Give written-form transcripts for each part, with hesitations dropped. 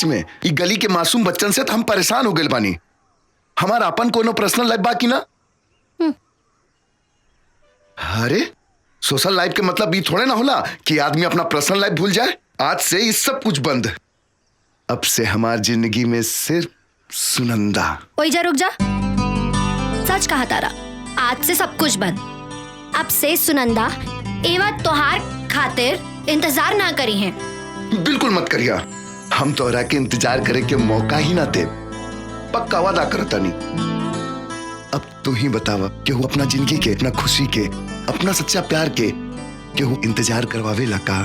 सच में ई गली के मासूम बच्चन से तो हम परेशान हो गए बानी। हमारा अपन कोनो पर्सनल लाइफ बाकी ना। अरे सोशल लाइफ के मतलब ये थोड़े ना होला कि आदमी अपना पर्सनल लाइफ भूल जाए। आज से ये सब कुछ बंद। अब से हमारी जिंदगी में सिर्फ सुनंदा। ओए जा रुक जा, सच कहा तारा, आज से सब कुछ बंद। अब से सुनंदा एवं तोहार खातिर इंतजार ना करी है। बिल्कुल मत करिया, हम तोहरा के इंतजार करे के मौका ही ना दे। पक्का वादा करता नहीं। अब तू ही बतावा केहू अपना जिंदगी के, अपना खुशी के, अपना सच्चा प्यार के केहू इंतजार करवावे लगा।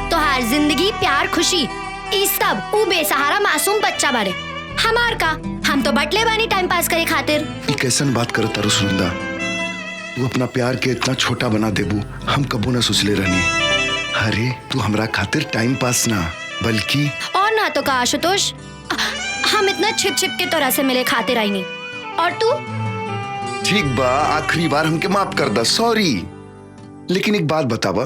तोहार जिंदगी, प्यार, खुशी ई सब ऊ बेसहारा मासूम बच्चा बारे। हमार का, हम तो बटले बानी टाइम पास करे खातिर। ई कैसन बात करत तारू सुनंदा? तू अपना प्यार के इतना छोटा बना देबू हम कबू ना सोचले रहनी। अरे तू हमरा खातिर टाइम पास ना बल्कि और ना तो का आशुतोष, हम इतना छिप छिप के तोरा से मिले खातिर आई नहीं। और तू? ठीक बा, आखिरी बार हमके माफ कर दा, सॉरी। लेकिन एक बात बतावा,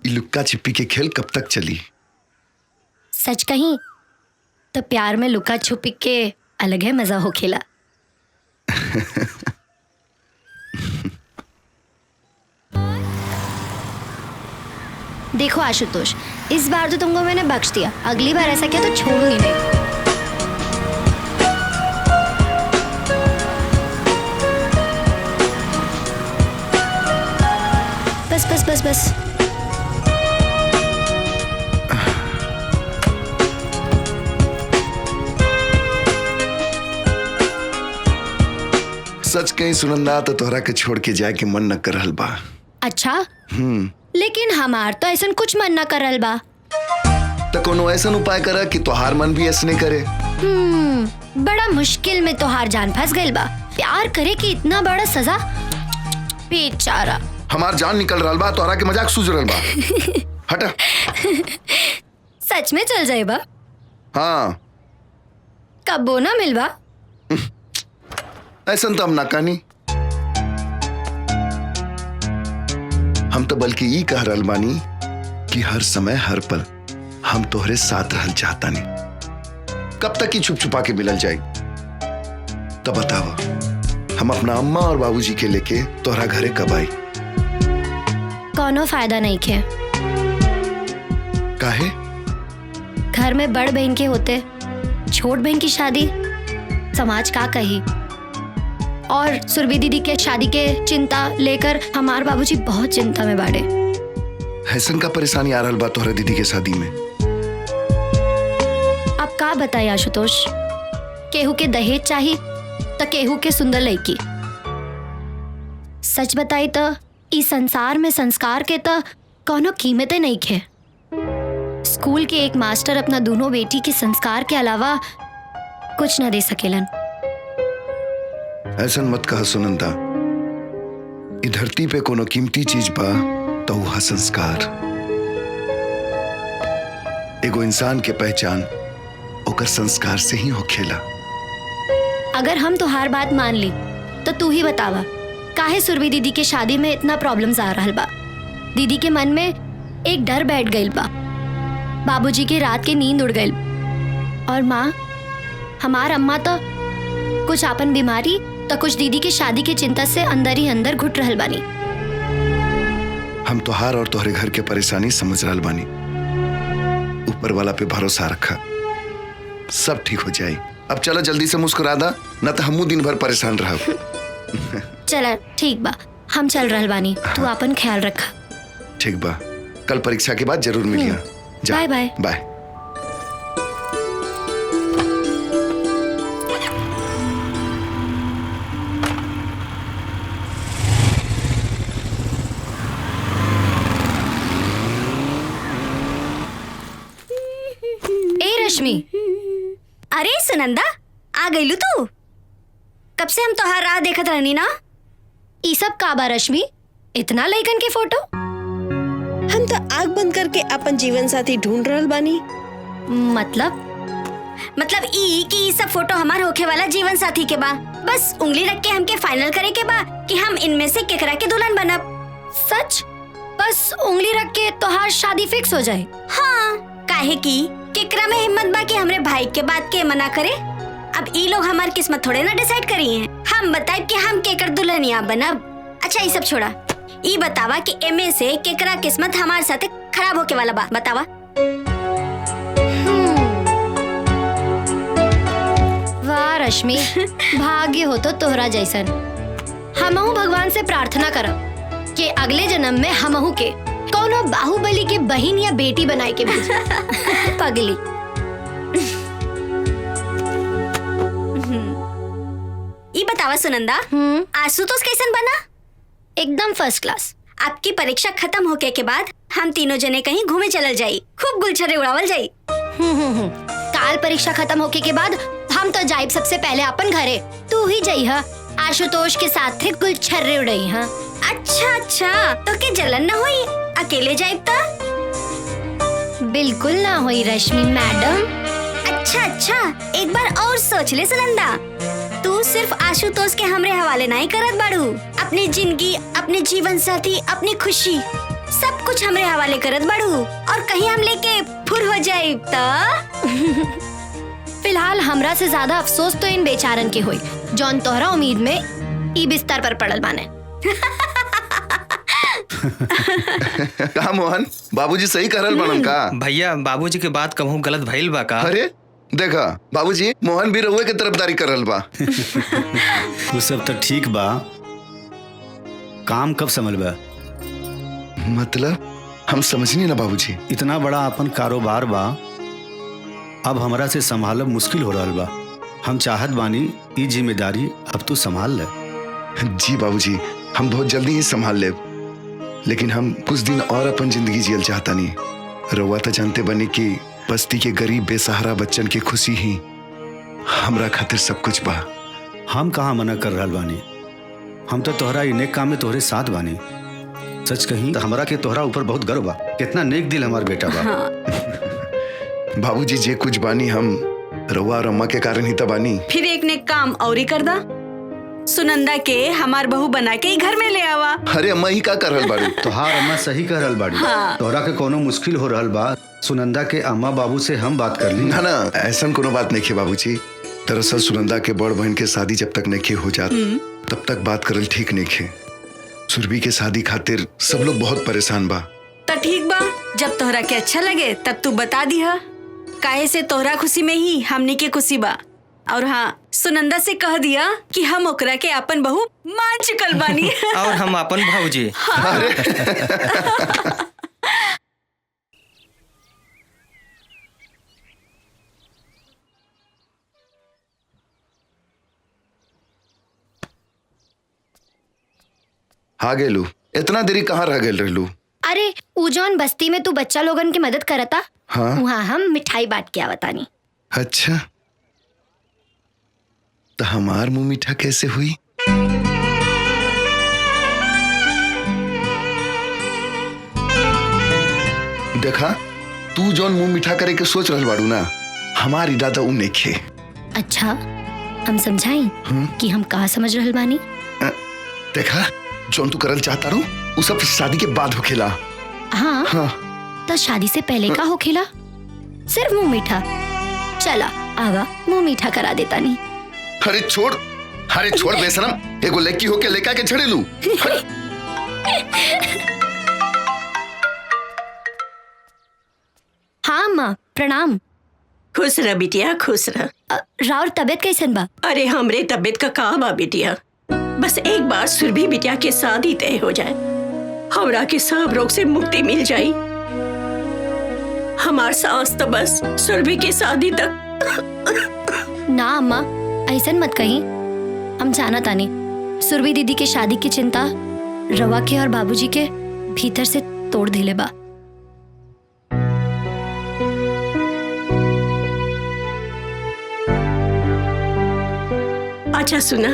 ये लुक्का छिपी के खेल कब तक चली? सच कहीं तो प्यार में लुका छुपी के अलग है मजा हो खेला। देखो आशुतोष, इस बार तो तुमको मैंने बख्श दिया, अगली बार ऐसा किया तो छोड़ूंगी नहीं। बस बस बस बस। सच कहीं सुनंदा तो तोहरा के छोड़ के जाए के मन न कर रहल बा। अच्छा? लेकिन हमार तो ऐसा कुछ मन न कर रहल बा। तो कोनो ऐसा उपाय करा कि तोहार मन भी ऐसने करे। बड़ा मुश्किल में तोहार जान फंस गइल बा। प्यार करे कि इतना बड़ा सजा, बेचारा। हमार जान निकल रहल बा, तोहरा के मजाक सूझ रहल बा। हटा। सच में चल जाए बा? हाँ। कबो ना मिलवा? ऐसा तो हम ना कहनी। हम तो बल्कि ये कह रहल बानी कि हर समय हर पल हम तोहरे साथ रहल चाहता नहीं। कब तक ही छुप छुपा के मिलल जाए? तब बतावा हम अपना अम्मा और बाबूजी के लेके तोहरा घरे कब आई? कोनो फायदा नहीं खे। काहे? घर में बड़ बहन के होते छोट बहन की शादी, समाज का कही। और सुरभि दीदी के शादी के चिंता लेकर हमारे बाबूजी बहुत चिंता में बाड़े। हैसन का परेशानी आ रहल बा तोहरा दीदी के शादी में? अब का बताई आशुतोष, केहू के दहेज चाहिए तो केहू के सुंदर लड़की। सच बताई तो इस संसार में संस्कार के तो कोनो कीमतें नहीं खे। स्कूल के एक मास्टर अपना दोनों बेटी के संस्कार के अलावा कुछ न दे सकेलन। ऐसा मत कहा सुनंदा। ई धरती पे कोनो कीमती चीज बा तो वह संस्कार। एगो इंसान के पहचान ओकर संस्कार से ही होखेला। अगर हम तुहार बात मान ली तो तू ही बतावा, काहे सुरभि दीदी के शादी में इतना प्रॉब्लम्स आ रहल बा? दीदी के मन में एक डर बैठ गइल बा। बाबूजी के रात के नींद उड़ गइल। और माँ, हमार अम्मा तो कुछ आपन बीमारी तो कुछ दीदी की शादी की चिंता से अंदर ही अंदर घुट रहल बानी। हम तोहार और तोहरे घर के परेशानी समझ रहल बानी। ऊपर वाला पे भरोसा रखा, सब ठीक हो जाए। अब चलो जल्दी से मुस्कुरा दा, न तो हमू दिन भर परेशान रहब। चला ठीक बा, हम चल रहल बानी। तू अपन ख्याल रखा। ठीक बा, कल परीक्षा के बाद जरूर मिलिया। By by. बाय। रश्मि, अरे सुनंदा, आ गईलू तू? कब से हम तोहार राह देखत रहनी ना। ई सब का बा रश्मि? इतना लइकन के फोटो? हम तो आँख बंद करके अपन जीवन साथी ढूंढ रहल बानी। मतलब ई कि ई सब फोटो हमार होखे वाला जीवन साथी के बा। बस उंगली रख के हमके फाइनल करे के बा कि हम इनमें से केकरा के दुल्हन बनब। सच? बस उंगली रख के तोहार शादी फिक्स हो जाए? हाँ, काहे कि केकरा में हिम्मत बा कि हमरे भाई के बात के मना करे। अब ई लोग हमार किस्मत थोड़े ना डिसाइड करी हैं। हम बताए कि हम केकर दुल्हनिया बनब। अच्छा ये सब छोड़ा, ई बतावा कि एमे से केकरा किस्मत हमारे साथे खराब होके वाला बा, बतावा। वाह रश्मि, भाग्य हो तो तोहरा जैसन। हमहू भगवान से प्रार्थना करब कि अगले जन्म में हमहू के कोनो बाहुबली के बहन या बेटी बनाए के भेज। पगली। ई बतावा सुनंदा, आशुतोष कैसन बना? एकदम फर्स्ट क्लास। आपकी परीक्षा खत्म होके के बाद हम तीनों जने कहीं घूमे चलल जाई, खूब गुलछर्रे उड़ावल जाई। काल परीक्षा खत्म होके के बाद हम तो जाइब सबसे पहले अपन घरे। तू ही जाई हा आशुतोष के साथ गुलछर्रे उड़ाई। हाँ अच्छा अच्छा, तो के जलन न हुई अकेले जाइब ता? बिल्कुल ना हुई रश्मि मैडम। अच्छा अच्छा, एक बार और सोच ले सुनंदा, तू सिर्फ आशुतोष के हमरे हवाले नहीं करत बाड़ू। अपनी जिंदगी, अपने जीवन साथी, अपनी खुशी सब कुछ हमरे हवाले करत बाड़ू। और कहीं हम लेके फुर हो जाए ता? फिलहाल हमरा से ज्यादा अफसोस तो इन बेचारन के हुई जौन तोहरा उम्मीद में ई बिस्तर पर पड़ल बाने। कहा मोहन, बाबूजी सही करल बनन का? भैया बाबूजी के बात कहूँ गलत भइल बा का? अरे देखा बाबूजी, मोहन भी रहुए के तरफदारी करल बा। वो सब तो ठीक बा, काम कब संभल बा? मतलब हम समझनी ना बाबूजी। इतना बड़ा अपन कारोबार बा, अब हमरा से संभालब मुश्किल हो रहा बा। हम चाहत बानी ई जिम्मेदारी अब तू संभाल ले। जी बाबूजी, हम बहुत जल्दी ही संभाल ले, लेकिन हम कुछ दिन और अपन जिंदगी जियल चाहता नहीं। रउआ तो जानते बनी कि बस्ती के गरीब बेसहारा बच्चन के खुशी ही हमरा खातिर सब कुछ बा। हम कहाँ मना कर रहा बानी, हम तो तोहरा इ नेक काम में तोहरे साथ बानी। सच कही तो हमरा के तोहरा ऊपर बहुत गर्व बा। कितना नेक दिल हमार बेटा बा। बाबूजी जे कुछ बानी हम रउआ और अम्मा के कारण ही तो बानी। फिर एक ने काम और ही कर दा, सुनंदा के हमार बहू बना के ही घर में ले आवा। अरे अम्मा ही का कर रहल बाड़ी? तोहार अम्मा सही कह रहल बाड़ी। तोहरा के कोनो मुश्किल हो रहल बा, सुनंदा के अम्मा बाबू से हम बात कर ली। ना ना, ऐसा कोनो बात नहीं है बाबूजी। दरअसल सुनंदा के बड़ बहन के शादी जब तक नहीं हो जात तब तक बात करल ठीक नहीं है। सुरभि के शादी खातिर सब लोग बहुत परेशान बा। तो ठीक बा, जब तोहरा के अच्छा लगे तब तू बता दिहा, काहे से तोहरा खुशी में ही हमनी के खुशी बा। और हाँ, सुनंदा से कह दिया कि हम ओकरा के अपन बहू मान चुकल बानी। और हम अपन भाऊजी। हाँ गेलू, इतना देरी कहाँ रह गेल रहलू? अरे ऊ जौन बस्ती में तू बच्चा लोगन की मदद करता, हाँ? वहाँ हम मिठाई बांट के आवतानी। अच्छा, तो हमार मुंह मीठा कैसे हुई? देखा, तू जौन मुंह मीठा करे के सोच रहल बाड़ू ना, हमार इरादा उ नइखे। अच्छा, हम समझाई कि हम कहाँ समझ रहल बानी? देखा, जौन तू करल चाहता रू उ सब शादी के बाद होखेला। हाँ, हाँ। तो शादी से पहले का होखेला? सिर्फ मुंह मीठा। चला आवा, मुंह मीठा करा देता नहीं। अरे छोड़ बेशरम, एगो लड़की होके लेका के छड़े लू। हाँ माँ, प्रणाम। खुश रह बिटिया, खुश रह। राउर तबियत कैसन बा? अरे हमरे तबियत का कहा बा बिटिया, बस एक बार सुरभि बिटिया के शादी तय हो जाए, हमरा के सब रोग से मुक्ति मिल जाई। हमार सांस तो बस सुरभि की शादी तक। ना अम्मा, ऐसन मत कही। हम जाना तानी सुरभि दीदी के शादी की चिंता रवा के और बाबूजी के भीतर से तोड़ दिले बा। अच्छा सुना,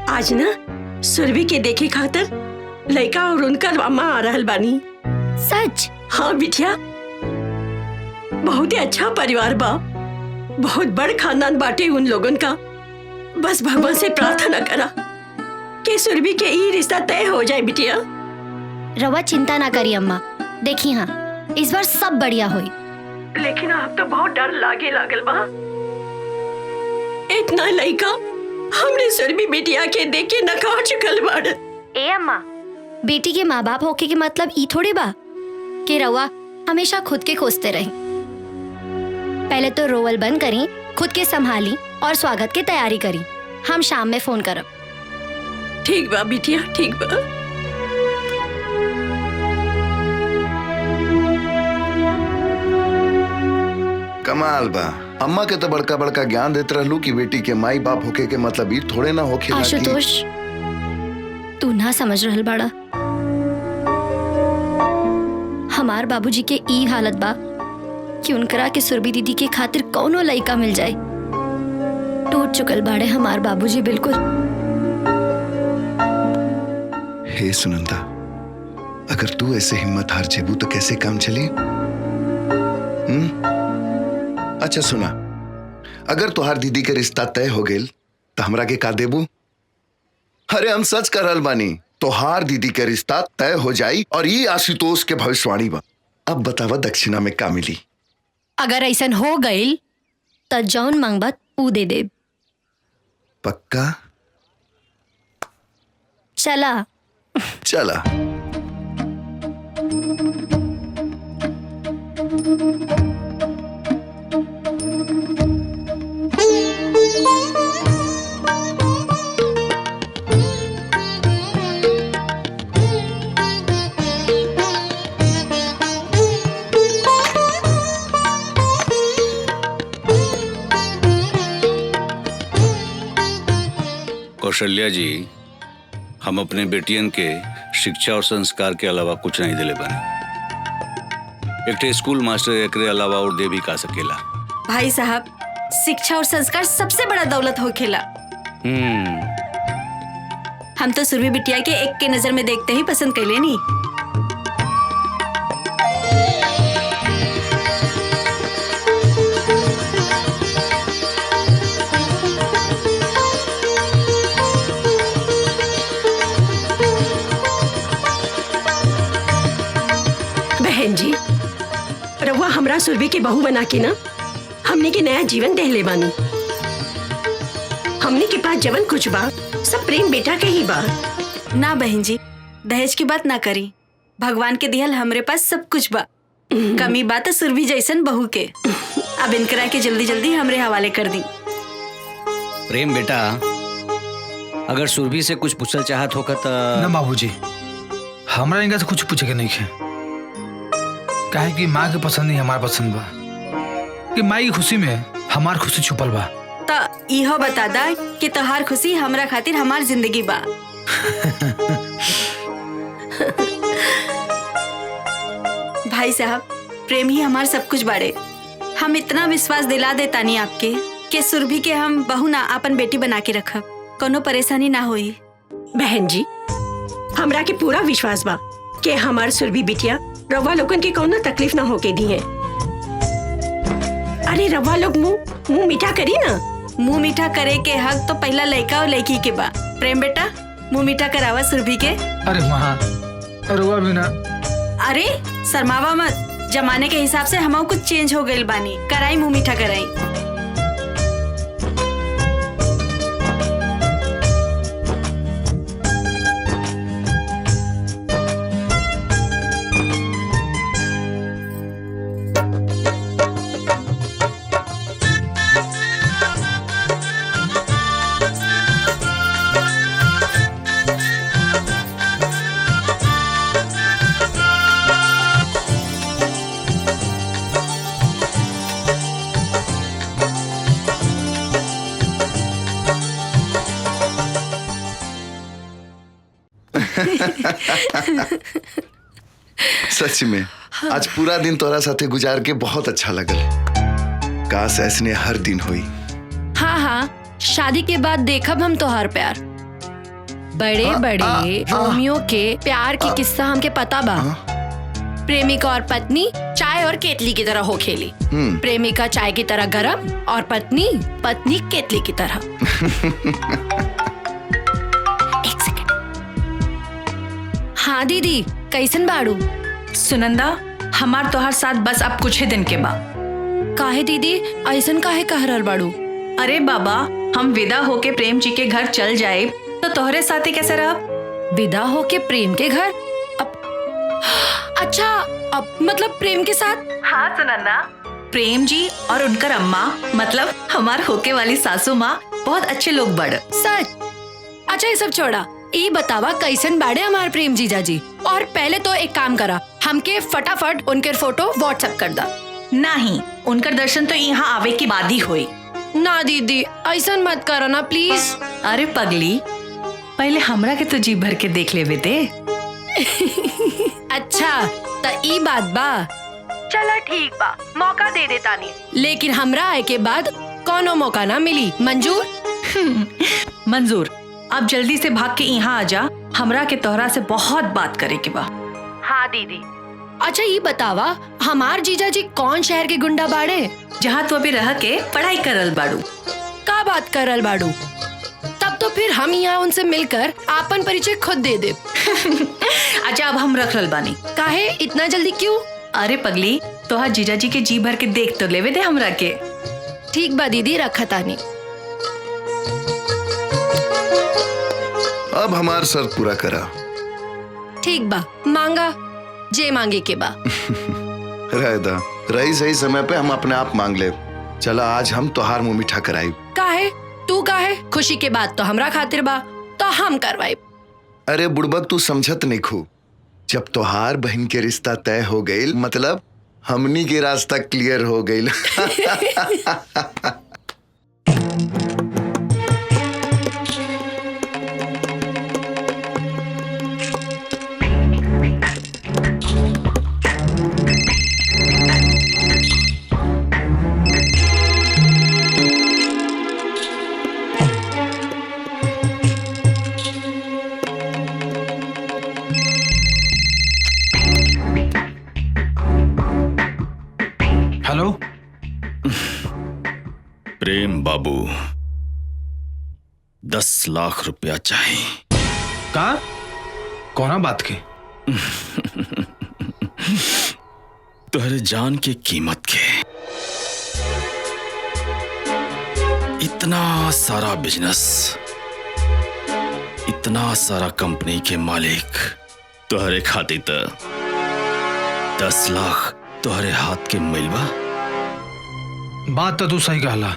आज ना सुरभि के देखे खातिर लड़का और उनकर अम्मा आ रहल बानी। सच? हाँ बिटिया, बहुत ही अच्छा परिवार बा, बहुत बड़ खानदान बाटे उन लोगन का। बस भगवान से प्रार्थना करा कि सुरभि के ई रिश्ता तय हो जाए बिटिया। रवा चिंता ना करी अम्मा, देखी हाँ इस बार सब बढ़िया हुई। लेकिन अब तो बहुत डर लागे लागल बा। इतना लइका हमने सुरभि बिटिया के देख के नका चुकल बाड़। ए अम्मा, बेटी के माँ बाप होके के मतलब ई थोड़ी बा कि रवा हमेशा खुद के खोजते रही। पहले तो रोवल बंद करी, खुद के संभाली और स्वागत की तैयारी करी। हम शाम में फोन करब। ठीक बा बिटिया, ठीक बा। कमाल बा, अम्मा के तो बड़का बड़का ज्ञान देते रहलू कि बेटी के माई बाप होके के मतलब ई थोड़े ना होके। आशुतोष, तू ना समझ रहल बाड़ा। हमार बाबूजी के ई हालत बा कि उनकरा के सुरभि दीदी के खातिर कौनो लइका मिल जाए। टूट चुकल बाड़े हमार बाबूजी बिल्कुल। हे सुनंदा, अगर तू ऐसे हिम्मत हार जेबू तो कैसे काम चली? अच्छा सुना, अगर तुहार दीदी के रिश्ता तय हो गेल तो हमरा के का देबू? अरे हम सच कर रहल बानी, तुहार दीदी के रिश्ता तय हो जाई और ये आशुतोष के भविष्यवाणी बा। अब बतावा दक्षिणा में का मिली? अगर ऐसा हो गई तो जौन मांगबा ऊ दे दे। पक्का? चला चला। कौशल्या जी, हम अपने बेटियन के शिक्षा और संस्कार के अलावा कुछ नहीं दिले बने। एक स्कूल मास्टर एकरे अलावा और दे भी का सकेला। भाई साहब, शिक्षा और संस्कार सबसे बड़ा दौलत होखेला। हम तो सुरभि बिटिया के एक के नजर में देखते ही पसंद कर लेनी। बहन जी, रहुआ हमरा सुरभि के बहू बना के ना हमने के नया जीवन देहले बानी। हमने के पास जवन कुछ बा सब प्रेम बेटा के ही बा। ना बहन जी, दहेज की बात ना करी। भगवान के दिहल हमरे पास सब कुछ बा। कमी बात है सुरभि जैसन बहू के। अब इनकरा के जल्दी जल्दी हमरे हवाले कर दी। प्रेम बेटा, अगर सुरभि से कुछ पूछल चाहत होगा तो ना बाबूजी, हमरा इनका से कुछ पूछे के नहीं है। काहे कि माँ के पसंद ही हमार पसंद बा, कि माँ की खुशी में हमार खुशी छुपल बा। तो इहो बता दा कि तोहार खुशी हमरा खातिर हमार जिंदगी बा। भाई साहब, प्रेम ही हमार सब कुछ बाड़े। हम इतना विश्वास दिला देता नहीं आपके कि सुरभि के हम बहू ना अपन बेटी बना के रखब, कोनो परेशानी ना होई। बहन जी, हमरा के पूरा विश्वास बा कि हमार सुरभि बिटिया रवा लोगन के कोनो तकलीफ ना होके दी है। अरे रवा लोग मुंह मीठा करी ना। मुंह मीठा करे के हक तो पहला लड़का और लड़की के बा। प्रेम बेटा, मुंह मीठा करावा सुरभि के। अरे वहाँ रुआ भी ना। अरे शर्मावा मत, जमाने के हिसाब से हम कुछ चेंज हो गई बानी। कराई मुंह मीठा कराई। सच में आज पूरा दिन तोरा साथे गुजार के बहुत अच्छा लगल। काश ऐसने हर दिन हुई। हाँ हाँ, शादी के बाद देखब हम तोहार प्यार। बड़े बड़े रोमियो के प्यार की किस्सा हमके पता बा। प्रेमिका और पत्नी चाय और केतली की तरह हो खेली। प्रेमिका चाय की तरह गरम और पत्नी केतली की तरह। एक सेकंड। हाँ दीदी, कैसन बाड़ू? सुनंदा, हमार तोहार साथ बस अब कुछ ही दिन के बा। काहे दीदी ऐसन काहे कह रहल बाड़ू? अरे बाबा, हम विदा होके प्रेम जी के घर चल जाए तो तोहरे साथे कैसे रहब? विदा होके प्रेम के घर? अच्छा, अब मतलब प्रेम के साथ? हाँ सुनन्ना, प्रेम जी और उनकर अम्मा मतलब हमार होके वाली सासू माँ बहुत अच्छे लोग बड़। सच? अच्छा ये सब छोड़ा, ये बतावा कैसन बाड़े हमार प्रेम जीजा जी? और पहले तो एक काम करा, हमके फटाफट उनके फोटो व्हाट्सएप कर दा। नहीं, उनकर दर्शन तो यहाँ आवे की बाद ही हुई। ना दीदी ऐसन मत करो ना प्लीज। अरे पगली, पहले हमरा के तो जी भर के देख लेवे दे। अच्छा तो ई बात बा, चला ठीक बा, मौका दे देता नहीं, लेकिन हमरा आए के बाद कोनो मौका ना मिली। मंजूर? मंजूर। अब जल्दी से भाग के यहाँ आ जा, हमरा के तोहरा से बहुत बात करे के बा। हाँ दीदी। अच्छा ये बतावा, हमार जीजा जी कौन शहर के गुंडा बाड़े? जहाँ तू अभी रह के पढ़ाई करल बाड़ू। का बात करल बाड़ू? तब तो फिर हम यहाँ उनसे मिलकर आपन परिचय खुद दे दे। अच्छा अब हम रख लल बानी। काहे इतना जल्दी क्यों? अरे पगली, तोहर जीजा जी के जी भर के देख तो लेवे दे हमरा के। ठीक बा दीदी, रखा तानी। अब हमार सर पूरा करा। ठीक बा, मांगा जे मांगे के बा। रहदा रही सही समय पे हम अपने आप मांग ले। चला आज हम तोहार मुंह मीठा कराई। काहे? तू काहे? खुशी के बात तो हमरा खातिर बा, तो हम करवाई। अरे बुड़बक, तू समझत नहीं खू। जब तोहार बहन के रिश्ता तय हो गई, मतलब हमनी के रास्ता क्लियर हो गई। हेलो प्रेम बाबू, 10 लाख रुपया चाहिए। का? कौना बात की? तुहरे जान के कीमत के। इतना सारा बिजनेस, इतना सारा कंपनी के मालिक, तुहरे खातिर तो 10 लाख तुहरे हाथ के मिलवा। बात तो तू सही कहला,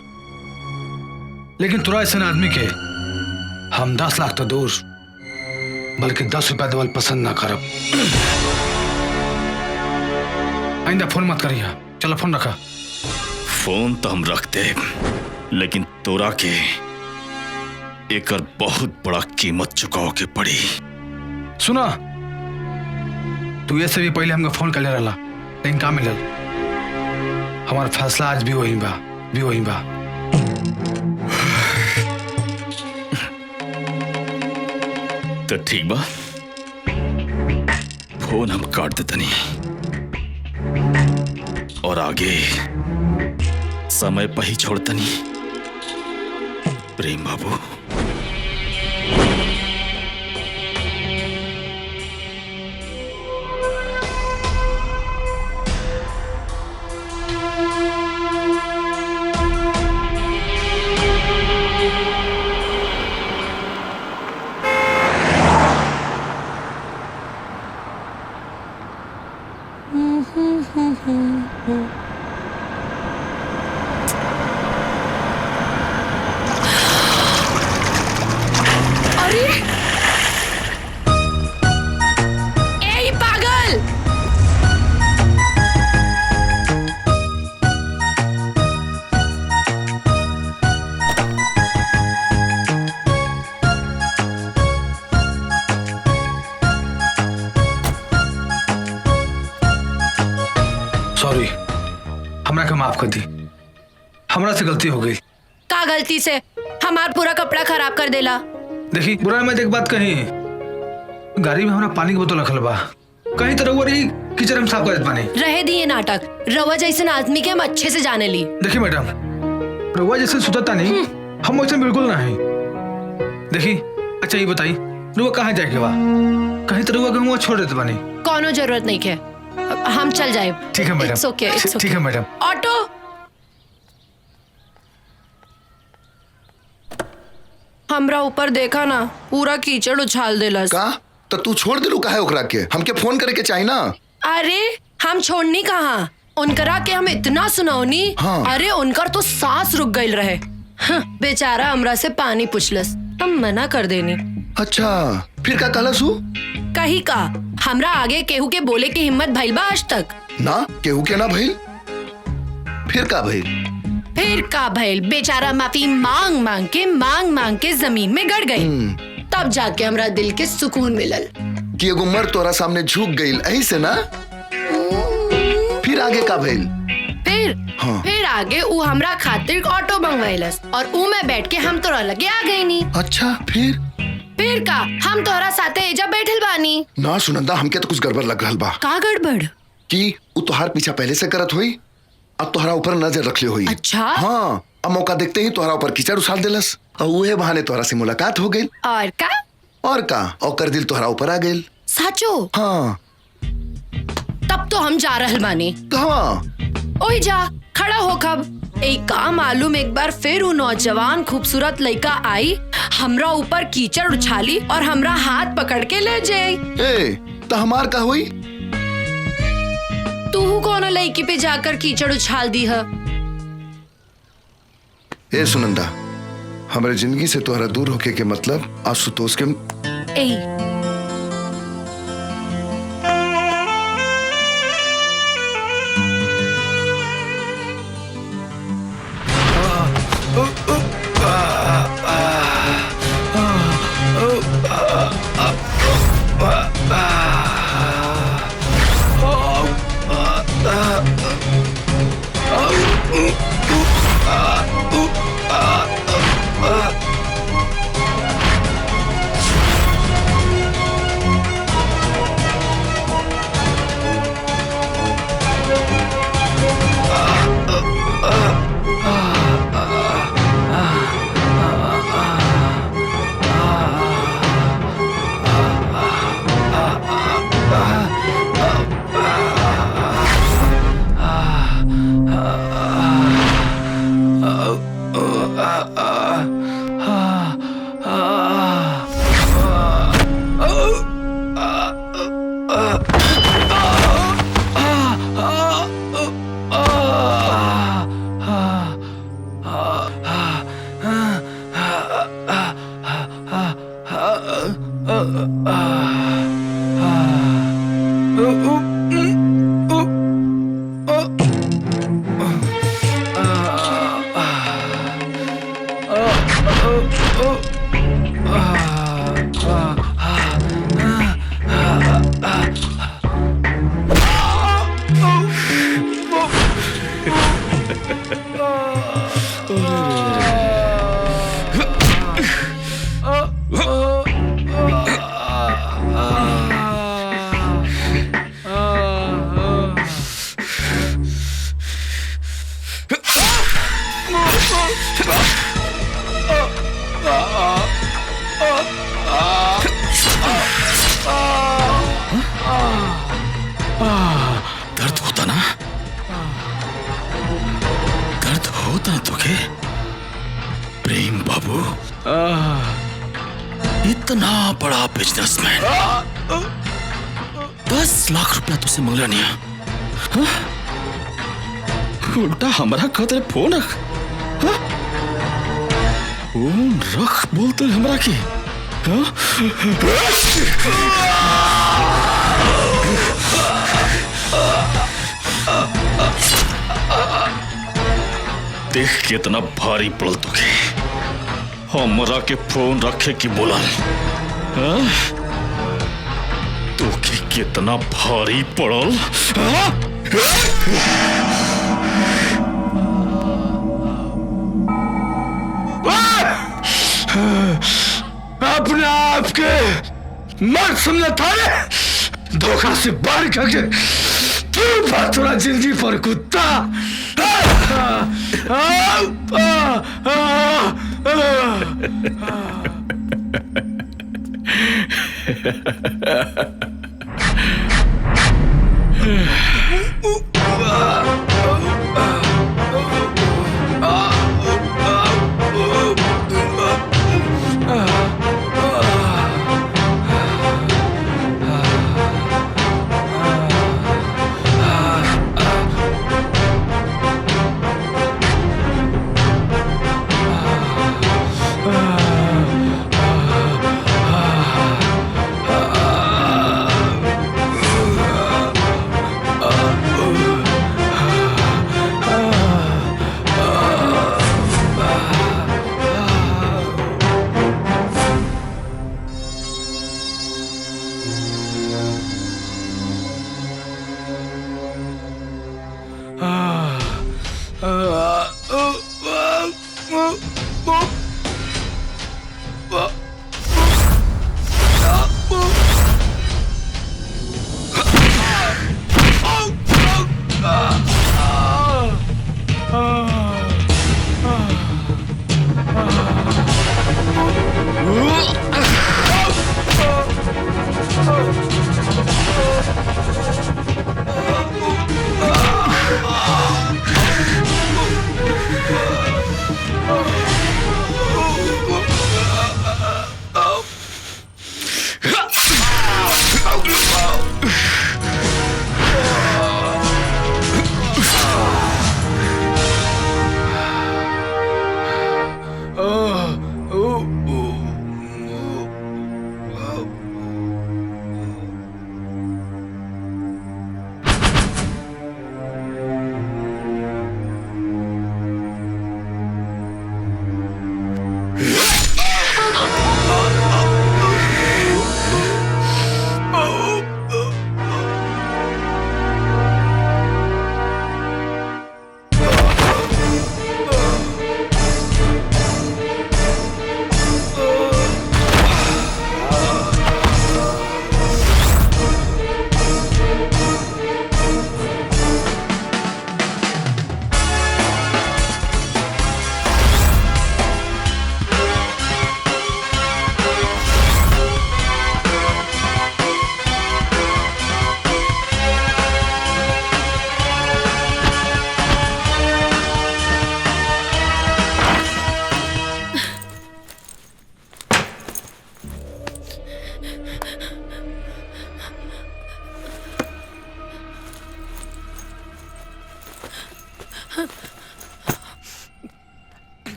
लेकिन तुरा ऐसा आदमी के हम 10 लाख तो दूर, बल्कि 10 रुपया देवल पसंद ना करब। आइंदा फोन मत करिया। चलो फोन रखा। फोन तो हम रखते, लेकिन तोरा के एकर बहुत बड़ा कीमत चुकाओ के पड़ी। सुना, तू ऐसे भी पहले हमका फोन कर ले रहा, लेकिन का मिलल? हमारा फैसला आज भी वही बा। तो ठीक बा, फोन हम काट देतनी और आगे समय पर ही छोड़तनी। प्रेम बाबू, सॉरी, हमरा के माफ कर दी। हमरा से गलती हो गई। का गलती से? हमार पूरा कपड़ा खराब कर देला। देखी, बुरा मत, एक बात कही, गाड़ी में हमरा पानी की बोतल रखल बा, कहीं तो रउआ रही किचन में साफ कर देत पानी। रहे दिए नाटक, रवा जैसे आदमी के हम अच्छे से जाने ली। देखी मैडम, रउआ जैसे सुतता नहीं, हम वैसे बिल्कुल नहीं। देखी, अच्छा ये बताई, रउआ कहाँ जाए के बा? कहीं तो रउआ के छोड़ देते पानी। कोनो जरूरत नहीं है, हम चल जाए। ठीक है मैडम। It's okay, it's ठीक है मैडम। ऑटो हमरा ऊपर देखा ना, पूरा कीचड़ उछाल देलस। का तो तू छोड़ दिलू काहे ओकरा के? हमके फोन करे के चाही ना। अरे हम छोड़नी कहाँ, उनकरा के हम इतना सुनौनी। हाँ। अरे उनकर तो सांस रुक गई रहे। बेचारा हमरा से पानी पूछलस, हम मना कर देनी। अच्छा फिर का कहलस हु? कही का हमरा आगे केहू के बोले की हिम्मत भइल बा आज तक? ना केहू के ना भइल। फिर का भइल? फिर का भइल, बेचारा माफी मांग मांग के जमीन में गड़ गई। तब जाके हमरा दिल के सुकून मिलल कि एगो मर्द तोरा सामने झुक गईल, ऐही से ना? फिर आगे का भइल? फिर आगे उ हमरा खातिर ऑटो मंगवाइलस और उ में बैठ के हम तोरा लगे आ गई नी। अच्छा फिर का हम तोरा साथे एजा बैठल बानी। ना सुनंदा, हमके तो कुछ गड़बड़ लग रहल बा। का गड़बड़? कि उ तोहार पीछा पहले से करत हुई, अब तोहरा ऊपर नजर रखले हुई। अच्छा? हाँ, अब मौका देखते ही तोहरा ऊपर कीचड़ उछाल देलस और उहे बहाने तोहरा से मुलाकात हो गई। और का और कर दिल तोहरा ऊपर आ गई। सचो? हाँ। तब तो हम जा रहल बानी। कहाँ? ओही जा खड़ा हो कब। एक काम मालूम, एक बार फिर वो नौजवान खूबसूरत लड़का आई, हमरा ऊपर कीचड़ उछाली और हमरा हाथ पकड़ के ले जाई। तो हमार का हुई? तू कौन लड़की पे जाकर कीचड़ उछाल दी है? ए सुनंदा, हमारे जिंदगी से तोहरा दूर होके के मतलब आशुतोष के दर्द होता ना? दर्द होता ना तुझे? प्रेम बाबू इतना बड़ा बिजनेसमैन 10 लाख रुपया तुझसे मांगला नहीं है? उल्टा हमारा खातिर फोन रख। फोन रख बोलते हमरा की। देख कितना भारी पड़ल तुके, हमरा के फोन रखे की बोला। तुके कितना भारी पड़ल। अपने आप के मर्द समझा था, धोखा से बाहर करके तू बात थोड़ा जिंदगी पर कुत्ता।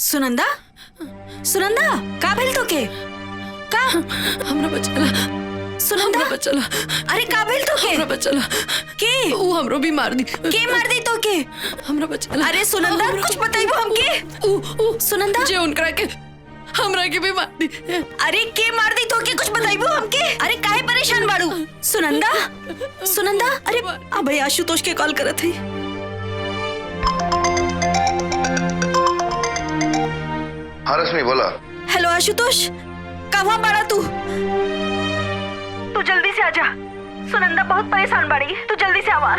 सुनंदा सुनंदा का भेल तो के का हमरा बचला सुनंदा हमरा बचला अरे का भेल तो के हमरा बचला के ऊ हमरो भी मार दी के मार दी तो के हमरा बचला अरे सुनंदा कुछ बताइबो हमके ऊ सुनंदा जे उनकरा के हमरा के भी मार दी अरे के मार दी तो के कुछ बताइबो हमके अरे काहे परेशान बाड़ू सुनंदा सुनंदा अरे अबे आशुतोष के कॉल करत है हाँ रश्मि बोला। हेलो आशुतोष कहाँ बाड़ा तू जल्दी से आजा सुनंदा बहुत परेशान बाड़ी तू जल्दी से आवा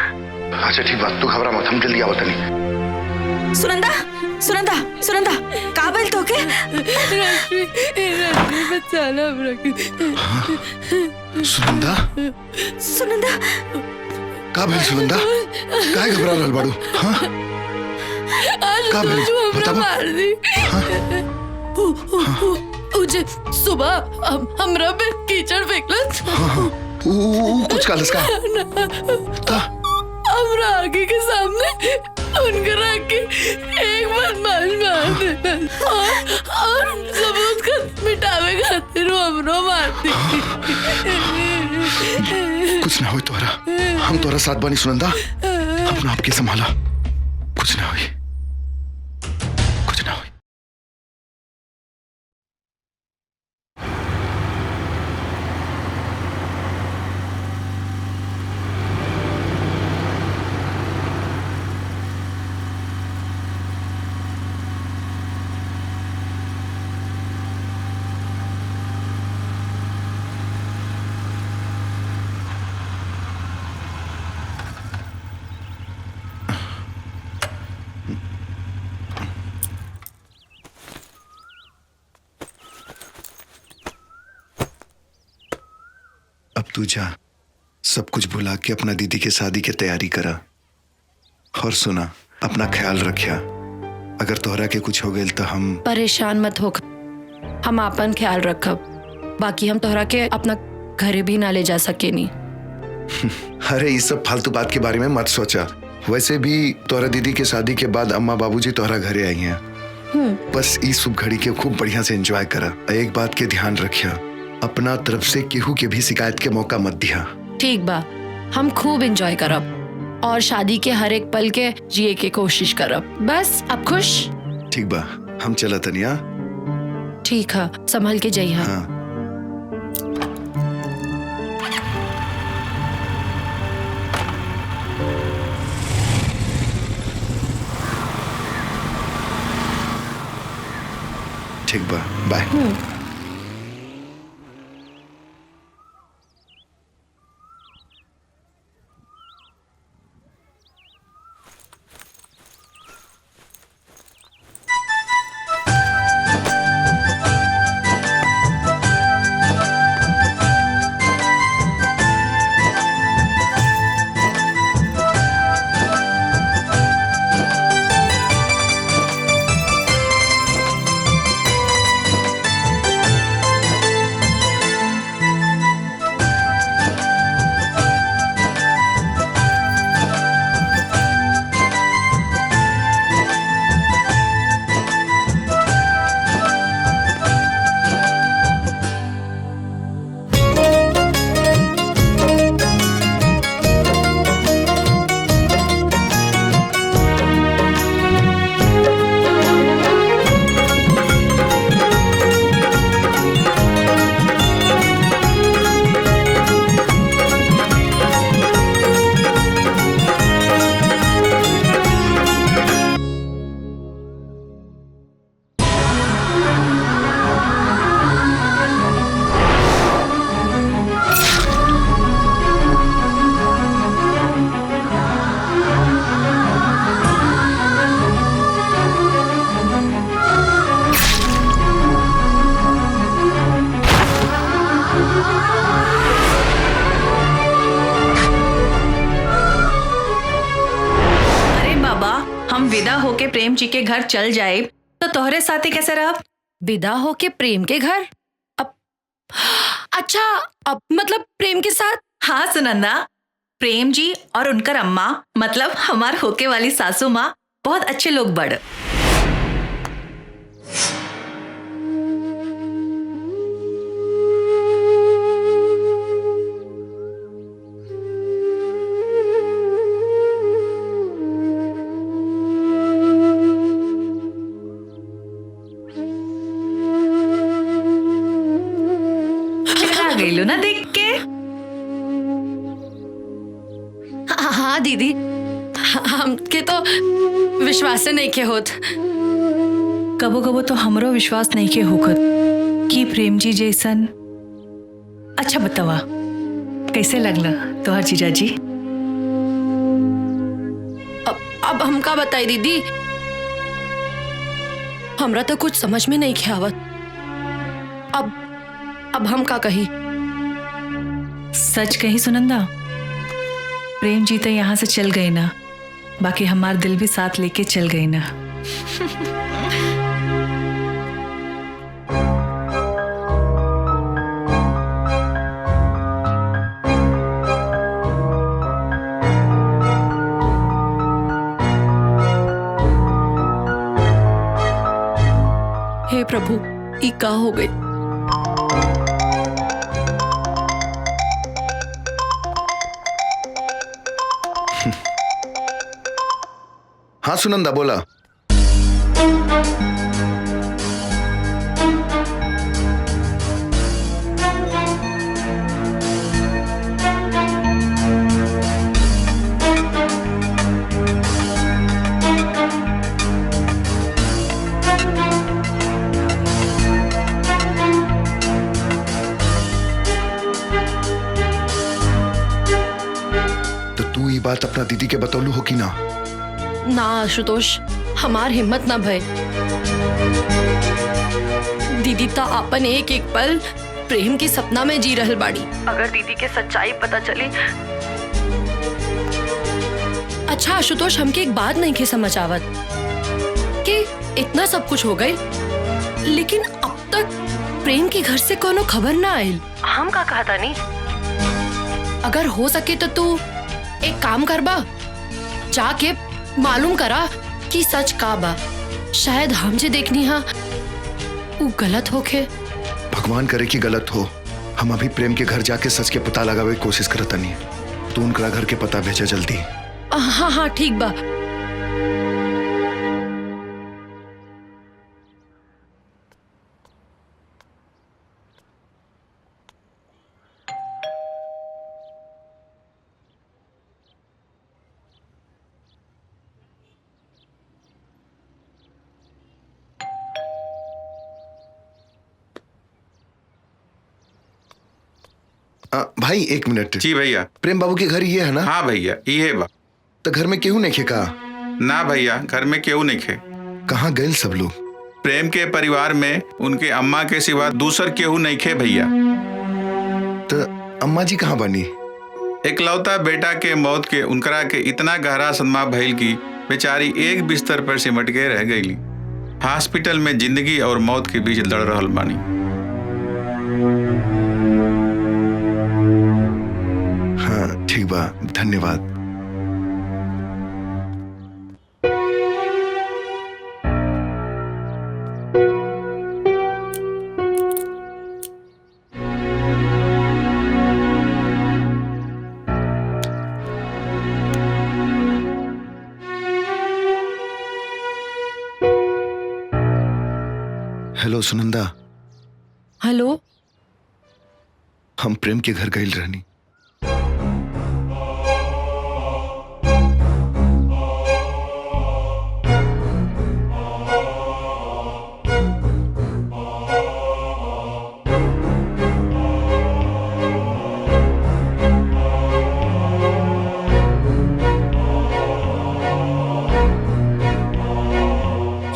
अच्छा ठीक बात तू घबरा मत हम जल्दी आवत नहीं। सुनंदा सुनंदा सुनंदा का भेल तो के रश्मि बचाला हमरा के सुनंदा सुनंदा का भेल सुनंदा काहे घबरा रहल बाड़ू? हाँ का भेल बताबो। मार दी उजे सुबह हमरा पे कीचड़ फेंकलस कुछ कालस का हमरा आगे के सामने उनकर आके एक बदमाश मार देना और सबूत का मिटावे खातिर हमरो मार दी कुछ ना हो तोरा हम तोरा साथ बानी सुनंदा अपना आप के संभाला कुछ ना हुई कुछ ना हुई। अब तू जा सब कुछ भुला के अपना दीदी के शादी की तैयारी करा और सुना अपना ख्याल रखिया अगर तोहरा के कुछ हो गए तो हम परेशान मत हो हम अपन ख्याल रखब बाकी हम तोहरा के अपना घरे भी ना ले जा सके नहीं अरे इस सब फालतू बात के बारे में मत सोचा वैसे भी तोहरा दीदी के शादी के बाद अम्मा बाबूजी तोहरा घरे आई हैं बस इस शुभ घड़ी के खूब बढ़िया से एंजॉय करा एक बात के ध्यान रखिया अपना तरफ से केहू के भी शिकायत के मौका मत दिया ठीक बा हम खूब एंजॉय करब और शादी के हर एक पल के जिए के कोशिश करब बस अब खुश ठीक बा हम चला तनिया ठीक है संभल के जाइए हाँ ठीक बा बाय अरे बाबा, हम विदा होके प्रेम जी के घर चल जाए तो तोहरे साथे कैसे रह? विदा होके प्रेम के घर? अब अच्छा, अब मतलब प्रेम के साथ? हाँ सुनंदा, प्रेम जी और उनकर अम्मा मतलब हमार होके वाली सासू माँ बहुत अच्छे लोग बड़। गईलू ना देख के? हाँ दीदी, हमके तो विश्वास नहीं के होत। कबो कबो तो हमरो विश्वास नहीं के होखत कि प्रेम जी जैसन। अच्छा बतावा, कैसे लगला तोहर जीजा जी? अब हमका बताई दीदी, हमरा तो कुछ समझ में नहीं के आवत। अब हम का कही? सच कही सुनंदा, प्रेम जी तो यहाँ से चल गए ना, बाकी हमार दिल भी साथ लेके चल गए ना। हे प्रभु, ई का हो गई? हाँ सुनंदा, बोला। तो तू ये बात अपना दीदी के बतौलू हो कि ना? ना आशुतोष, हमार हिम्मत ना भय। दीदी तो अपन एक एक पल प्रेम के सपना में जी रहल बाड़ी। अगर दीदी के सच्चाई पता चली। अच्छा आशुतोष, हमके एक बात नहीं के समझ आवत कि इतना सब कुछ हो गई, लेकिन अब तक प्रेम के घर से कोनो खबर ना आयल। हम का कहता नहीं? अगर हो सके तो तू एक काम करबा, जाके मालूम करा कि सच का बा। शायद हम जे देखनी हा वो गलत होके। भगवान करे कि गलत हो। हम अभी प्रेम के घर जाके सच के पता लगावे की कोशिश करता नहीं। तू उनका घर के पता भेजा जल्दी। हाँ हाँ ठीक बा। भाई एक मिनट। जी भैया। प्रेम बाबू के घर ये है ना? हाँ भैया, ये बा। तो घर में केहू नहीं खे का? ना भैया, घर में केहू नहीं खे। कहाँ गए सब लोग? प्रेम के परिवार में उनके अम्मा के सिवा दूसर केहू नहीं खे भैया। तो अम्मा जी कहाँ बनी? इकलौता बेटा के मौत के उनकरा के इतना गहरा सदमा भइल की बेचारी एक बिस्तर पर सिमट के रह गईली। हॉस्पिटल में जिंदगी और मौत के बीच लड़ रहल बानी। हाँ ठीक बा, धन्यवाद। हेलो सुनंदा। हेलो। हम प्रेम के घर गए रहनी।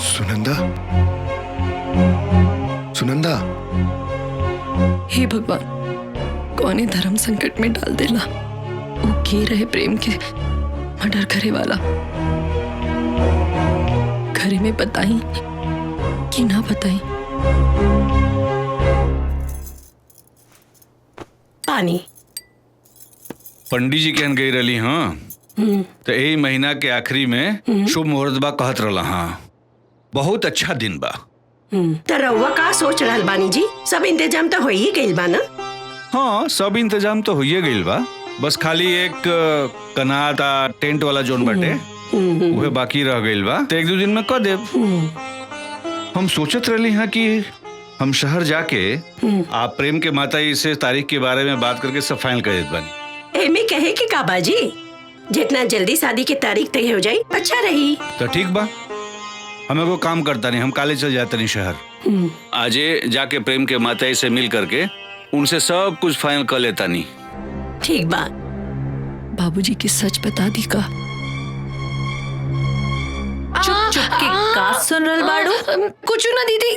सुनंदा, सुनंदा। हे भगवान, कौने धर्म संकट में डाल देला। वो के रहे प्रेम के मर्डर करे वाला। घरे में बताई कि ना बताई? पानी। पंडित जी कहन गई रही हाँ तो यही महीना के आखिरी में शुभ मुहूर्त बा कहत रहा। हाँ बहुत अच्छा दिन बा। तो रउआ का सोच रहल बानी जी? सब इंतजाम तो हो ही गइल बा ना? हाँ सब इंतजाम तो होइए गइल बा, बस खाली एक कनाता टेंट वाला जोन बाटे उहे बाकी रह गइल बा, तो एक दो दिन में कर देब। हम सोचत रही हैं कि हम शहर जाके आप प्रेम के माता जी से तारीख के बारे में बात करके सब फाइनल कर देत बानी। एमे कहे कि का बाजी जितना जल्दी शादी की तारीख तय हो जाई अच्छा रही। तो ठीक बा, हमें को काम करता नहीं, हम काले चल जाते नहीं शहर। आजे जाके प्रेम के माता जी से मिल करके उनसे सब कुछ फाइनल कर लेता नहीं। ठीक बा। बाबूजी की सच बता दी का? चुप चुप के का सुन रहल बाड़ू? कुछ ना दीदी,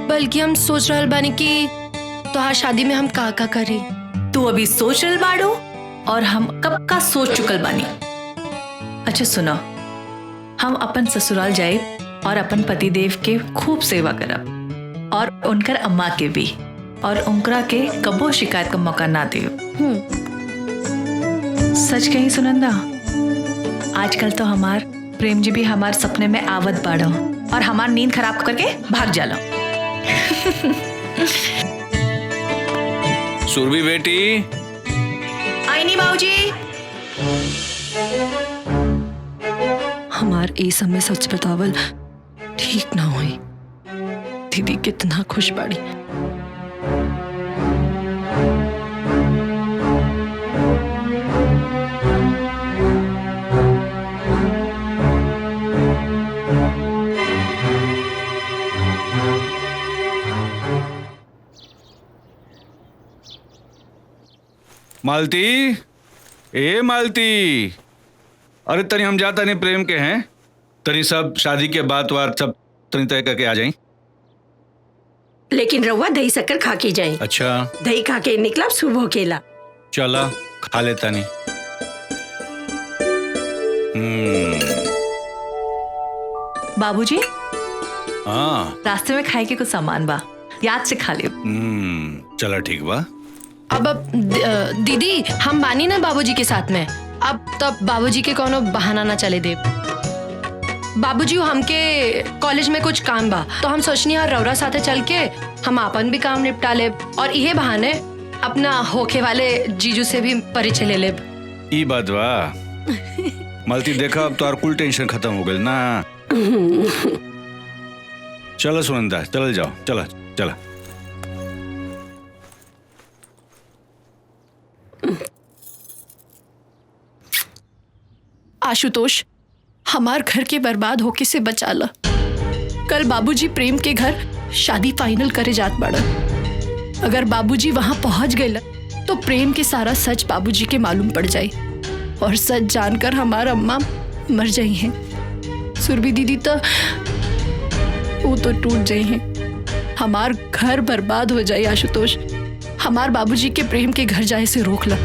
बल्कि हम सोच रहल बानी कि तोहार शादी में हम का करी। तू अभी सोच रहल बाड़ू और हम कब का सोच चुकल बानी। अच्छा सुनो, हम अपन ससुराल जाए और अपन पति देव के खूब सेवा करब और उनकर अम्मा के भी, और उनकरा के कबो शिकायत का मौका ना दे। सच कही सुनंदा, आजकल तो हमार प्रेम जी भी हमार सपने में आवत बाड़ो और हमार नींद खराब करके भाग जाला। सुरभि बेटी। आई नहीं बाबूजी। हमार ए समय सच बतावल ठीक ना हुई। दीदी कितना खुश बाड़ी। मालती, ए मालती, अरे तनी हम जाता नहीं प्रेम के हैं, तनी सब शादी के बात वात सब तनी तय करके आ जाए। लेकिन रउआ दही शक्कर खा के जाए। अच्छा दही खा के निकला शुभ होकेला। चला खा लेता नहीं। बाबूजी हाँ रास्ते में खाए के कुछ सामान बा, याद से खा लियो। चला ठीक बा। अब दीदी हम बानी ना बाबूजी के साथ में, अब तब बाबूजी के कोनो बहाना ना चले दे। बाबूजी हमके कॉलेज में कुछ काम बा तो हम सोचनी और रौरा साथे चल के हम अपन भी काम निपटा ले और इहे बहाने अपना होके वाले जीजू से भी परिचय ले ले। ई बात बा। मालती देखा अब तो और कुल टेंशन खत्म हो गई ना। चलो सुनंदा चल जाओ, चला चला। आशुतोष, हमार घर के बर्बाद होके से बचा ला। कल बाबूजी प्रेम के घर शादी फाइनल करे जात बाड़ा। अगर बाबूजी वहां पहुंच गए तो प्रेम के सारा सच बाबूजी के मालूम पड़ जाए और सच जानकर हमारा अम्मा मर जाई हैं। सुरभि दीदी तो वो तो टूट जाई हैं। हमार घर बर्बाद हो जाए। आशुतोष, हमार बाबूजी के प्रेम के घर जाए से रोक ला,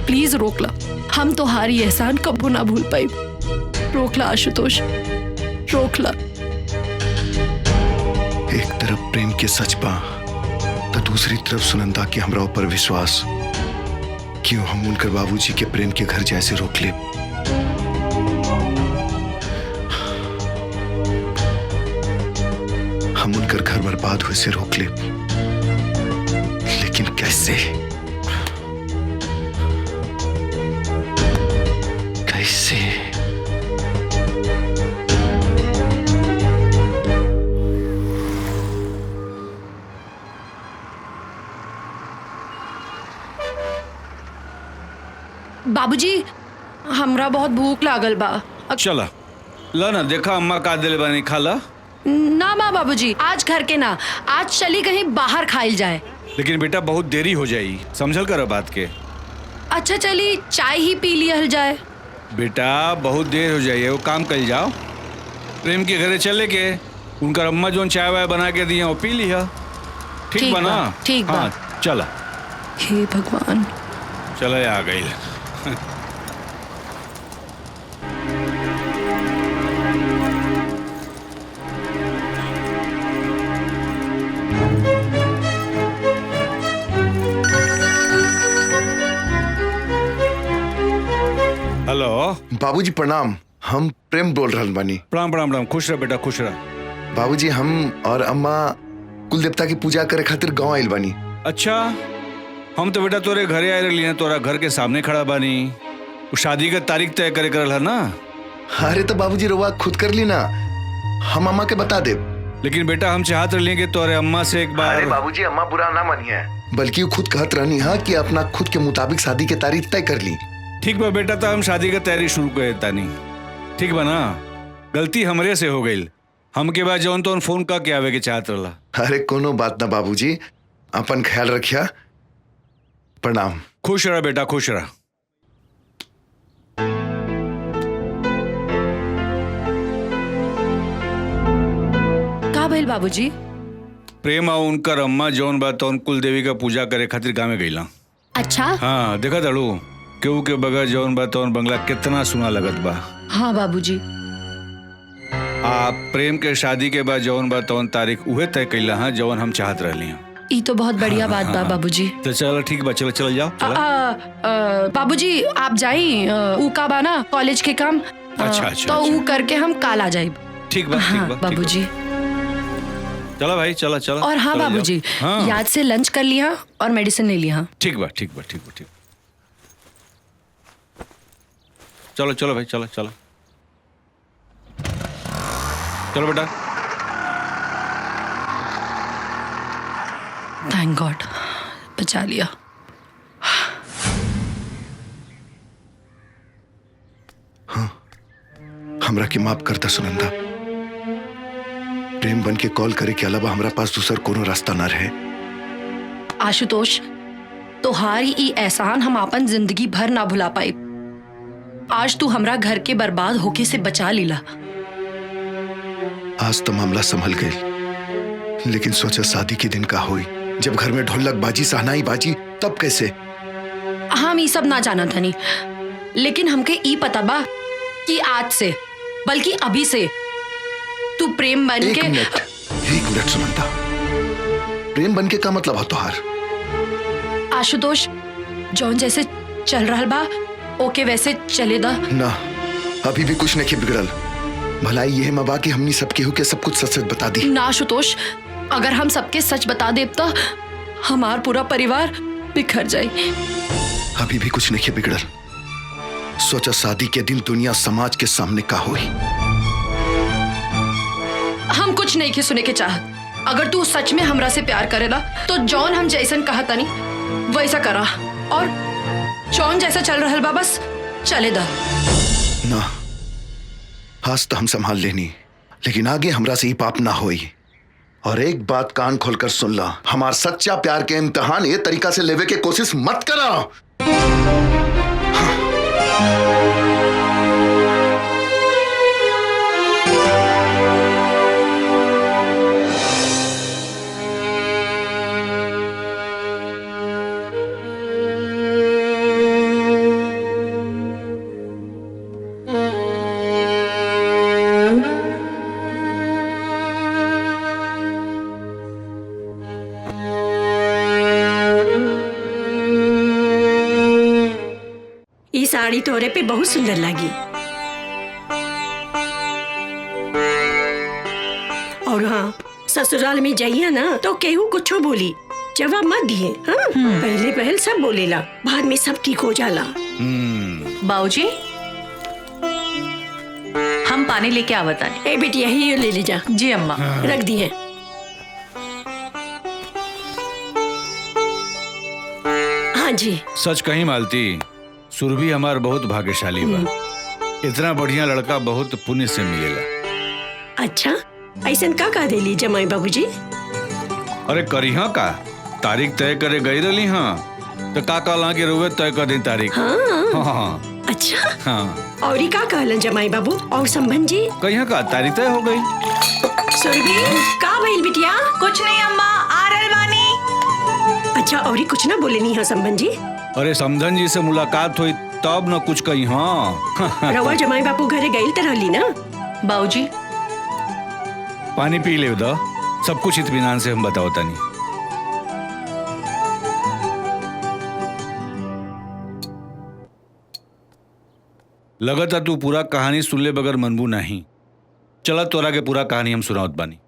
प्लीज रोक ला। हम तो हारी एहसान कबू ना भूल पाई। रोक ला आशुतोष, रोक ला। एक तरफ प्रेम के सच बा तो दूसरी तरफ सुनंदा के हमरा ऊपर विश्वास। क्यों हम उनकर बाबूजी के प्रेम के घर जैसे रोक ले? हम उनकर घर बर्बाद हुए से रोक ले, लेकिन कैसे? कैसे? बाबूजी हमरा बहुत भूख लागल बा। चला ला ना, देखा अम्मा का दिले बानी, खा ला। ना माँ बाबूजी, आज घर के ना, आज चली कहीं बाहर खाइल जाए। लेकिन बेटा बहुत देरी हो जाई, समझल कर बात के। अच्छा चली चाय ही पी लिया जाए। बेटा बहुत देर हो जाइए, वो काम कर जाओ। प्रेम के घरे चले के उनका अम्मा जो चाय वाय बना के दिया वो पी लिया। ठीक बा ना? ठीक बा। हाँ चला। हे भगवान। चले आ गई। हेलो बाबूजी प्रणाम। हम प्रेम बोल रहल बानी। प्रणाम प्रणाम प्रणाम। खुश रह बेटा, खुश रह। बाबूजी हम और अम्मा कुल देवता की पूजा करे खातिर गांव आइल बानी। अच्छा, हम तो बेटा तोरे घरे आए रही, तोरा घर के सामने खड़ा बानी। शादी का तारीख तय करे करल है ना? अरे तो बाबूजी रवा खुद कर ली ना, हम अम्मा के बता दे। लेकिन बेटा हम चाहत रही कि तोरे अम्मा से एक बार। अरे बाबूजी अम्मा बुरा ना मानिए, बल्कि वो खुद कहत रहनी है कि अपना खुद के मुताबिक शादी की तारीख तय कर ली। ठीक बा बेटा, तो हम शादी का तैयारी शुरू कर देता नहीं। ठीक बा ना? गलती हमरे से हो गई। हमके बाद जौन तो फोन का के आवे के चाहत रहा। अरे कोनो बात ना बाबूजी, अपन ख्याल रखिया। प्रणाम। खुश रह बेटा, खुश रह। का भइल बाबूजी? प्रेम और उनकर अम्मा जौन बा तौन कुल देवी का पूजा करे खातिर गाँव में गईला। अच्छा? हाँ, देखा तड़ू केहू के बगैर जौन बा तौन बंगला कितना सुना लगत बा। हाँ बाबूजी। आप प्रेम के शादी के बाद जौन बा तौन तारीख उहे तय कैला है जौन हम चाहत रहली हैं। ई तो बहुत बढ़िया बात बा बाबूजी। तो चलो ठीक बा, चलो चल जाओ। बाबूजी आप जाई, ऊ का बा ना कॉलेज के काम। अच्छा अच्छा, तो ऊ करके हम काल आ जाए। ठीक बा, ठीक बा बाबूजी। चलो भाई, चलो चलो। और हाँ बाबूजी, हाँ। याद से लंच कर लिया और मेडिसिन ले लिया। ठीक बा, ठीक बा, ठीक बा, ठीक। चलो चलो भाई, चलो चलो चलो बेटा। थैंक गॉड, बचा लिया। हाँ, हमरा के माफ करता सुनंदा। प्रेम बन के कॉल करे के अलावा हमरा पास दूसर कोनो रास्ता ना रहे। आशुतोष, तोहारी ई एहसान हम अपन जिंदगी भर ना भुला पाए। आज तू हमरा घर के बर्बाद होके से बचा लीला। आज तो मामला संभल गई, लेकिन सोचा शादी के दिन का हुई, जब घर में ढोलक बाजी सहनाई बाजी, तब कैसे? हम ई सब ना जाना था नहीं, लेकिन हमके ई पता बा कि आज से, बल्कि अभी से तू प्रेम बन के। एक मिनट सुनंदा, प्रेम बन के का मतलब है तोहार? आशुतोष, जौन जैसे चल रहा बा ओके वैसे चले दा ना। अभी भी कुछ नहीं बिगड़ल। भलाई यह मबा कि हमनी सब केहू के सब कुछ सच सच बता दी। ना आशुतोष, अगर हम सबके सच बता दे तो हमार पूरा परिवार बिखर जाए। अभी भी कुछ नहीं बिगड़ल। सोचा शादी के दिन दुनिया समाज के सामने का हुई। हम कुछ नहीं के सुने के चाहत। अगर तू सच में हमरा से प्यार करेला तो जॉन हम जैसन कहा तनी वैसा करा, और जॉन जैसा चल रहा बा बस चले दा। ना, आज तो हम संभाल लेनी, लेकिन आगे हमरा से ही पाप ना होई। और एक बात कान खोलकर सुन ला, हमार सच्चा प्यार के इम्तिहान ये तरीका से लेवे के कोशिश मत करा। ये साड़ी तोरे पे बहुत सुंदर लगी। और हाँ, ससुराल में जाइए ना तो केहू कुछो बोली जवाब मत दिए। हाँ? पहले पहल सब बोलेला, बाद में सब ठीक हो जाला। बाबूजी, हम पानी लेके आवत आनी। ए बेटी यही ले ले जा। जी अम्मा। रख दिए। हाँ जी। सच कहीं मालती, सुरभि हमार बहुत भाग्यशाली बा। इतना बढ़िया लड़का बहुत पुण्य से मिलेला। अच्छा, ऐसा का कह देली जमाई बाबूजी? अरे करिहा का, तारीख तय करे गई रही। हाँ तो का कहला के रोवे तय कर दी तारीख। हाँ। हाँ। अच्छा। हाँ। और ही का कहलन जमाई बाबू और संबंध जी? कहिया का तारीख तय हो गई। सुरभि का भइल बिटिया? कुछ नहीं अम्मा, आ रहल बानी। अच्छा और कुछ ना बोले नहीं है समधन जी? अरे समधन जी से मुलाकात हुई तब न कुछ कही। हाँ रवा जमाई बापू घरे गई तो रहली ना? बाबूजी पानी पी ले दा, सब कुछ इत्मीनान से हम बताओ तानी। लगता तू पूरा कहानी सुन ले बगैर मनबू नहीं। चला तोरा के पूरा कहानी हम सुनावत बानी।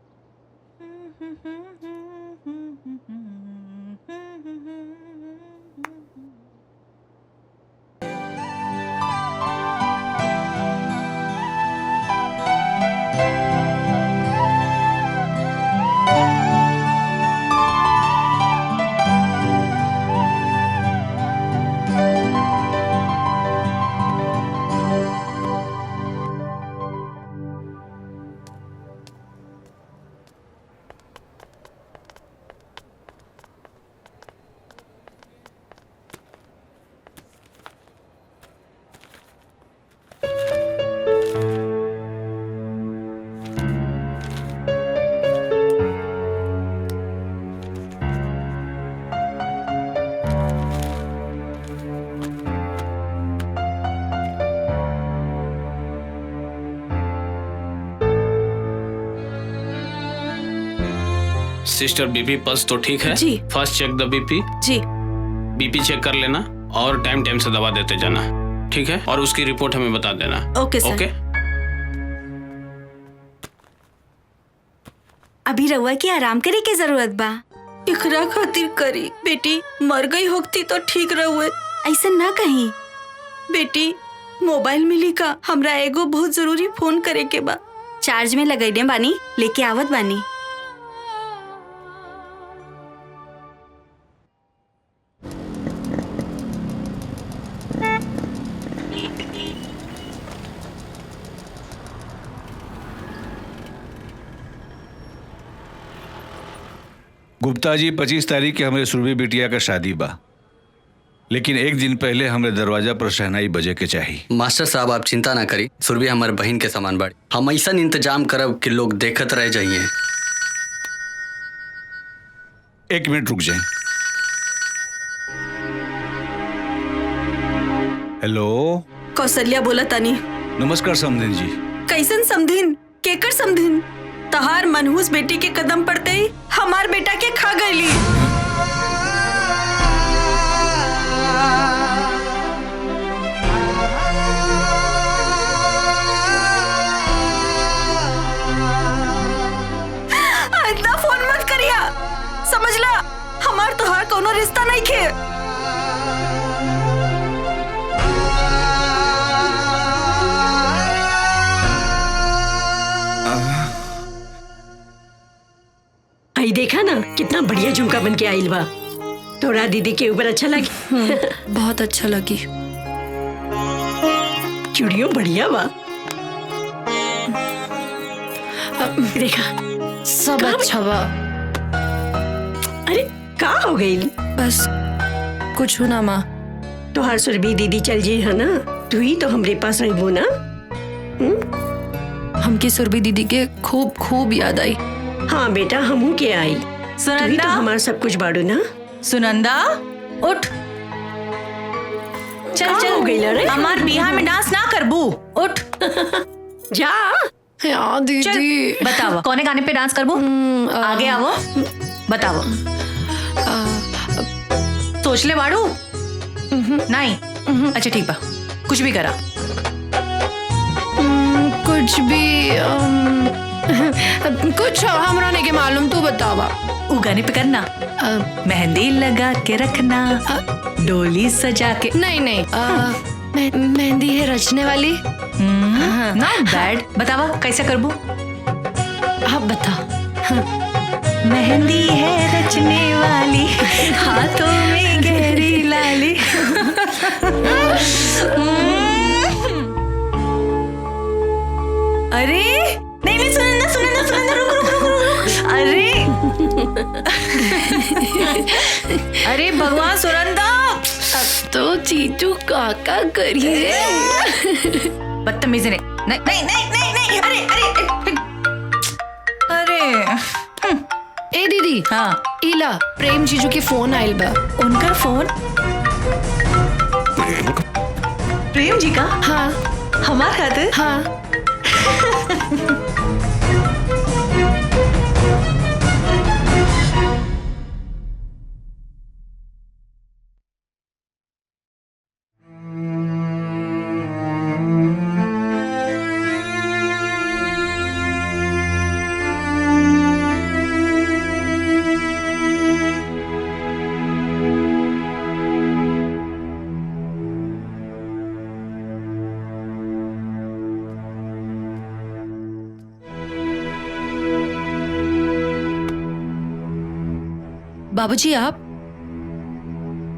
सिस्टर बीपी पल्स तो ठीक है जी। फर्स्ट चेक द बीपी। जी बीपी चेक कर लेना और टाइम टाइम से दवा देते जाना, ठीक है? और उसकी रिपोर्ट हमें बता देना। ओके सर। ओके। अभी रउआ की आराम करे की जरूरत बा। इकरा खातिर करी बेटी, मर गई होती तो ठीक रहुए। ऐसा ना कहीं बेटी, मोबाइल मिली का हमरा एगो बहुत जरूरी फोन करे के बा। चार्ज में लगैले बानी, लेके आवत बानी। गुप्ता जी 25 तारीख के हमारे सुरभि बिटिया का शादी बा, लेकिन एक दिन पहले हमारे दरवाजा पर शहनाई बजे के चाहिए। मास्टर साहब आप चिंता ना करी, सुरभि हमारे बहन के समान बाड़ी। हम ऐसा इंतजाम करब कि लोग देखत रह जाइए। 1 मिनट रुक जाए। हेलो कौशल्या बोला तानी। नमस्कार समधिन जी। कैसन समधिन? केकर समधिन? तहार मनहूस बेटी के कदम पड़ते ही हमार बेटा के खा गईली। इतना फोन मत करिया, समझला? हमार तोहार कोनो रिश्ता नहीं खे। आई देखा ना कितना बढ़िया झुमका बन के आइल बा। तोरा दीदी के ऊपर अच्छा लगी? बहुत अच्छा लगी। चूड़ियों बढ़िया बा। देखा सब अच्छा बा। अरे का हो गई? बस कुछ ना माँ। तोहार सुरभि दीदी चल जी है ना, तू ही तो हमरे पास रहबो ना। हमकी सुरभि दीदी के खूब खूब याद आई। हाँ बेटा, हमू के आई। तू ही तो हमारा सब कुछ बाड़ू ना। सुनंदा उठ, चल का चल हो गई रे? हमार बिहार में डांस ना करबू, उठ जा। यार दीदी चल बताओ कौने गाने पे डांस करबू? आगे आवो, बताओ। सोच ले बाड़ू? नहीं? अच्छा ठीक बा, कुछ भी करा। कुछ भी कुछ हमरा नहीं के मालूम, तू बतावा। उ गाने पे करना, मेहंदी लगा के रखना, डोली सजा के। नहीं नहीं, मेहंदी है रचने वाली। Not bad. बतावा कैसे करबू? आप बता। मेहंदी है रचने वाली, हाथों में गहरी लाली। अरे नहीं नहीं, सुनंदा सुनंदा सुनंदा, रुक रुक रुक रुक। अरे अरे भगवान सुनंदा, अब तो चीचू काका करिए। बदतमीजी नहीं नहीं नहीं नहीं नहीं। अरे अरे अरे ए दीदी। हाँ इला प्रेम जीजू के फोन आयल बा। उनका फोन प्रेम जी का? हाँ हमार खातिर? हाँ। बाबूजी आप?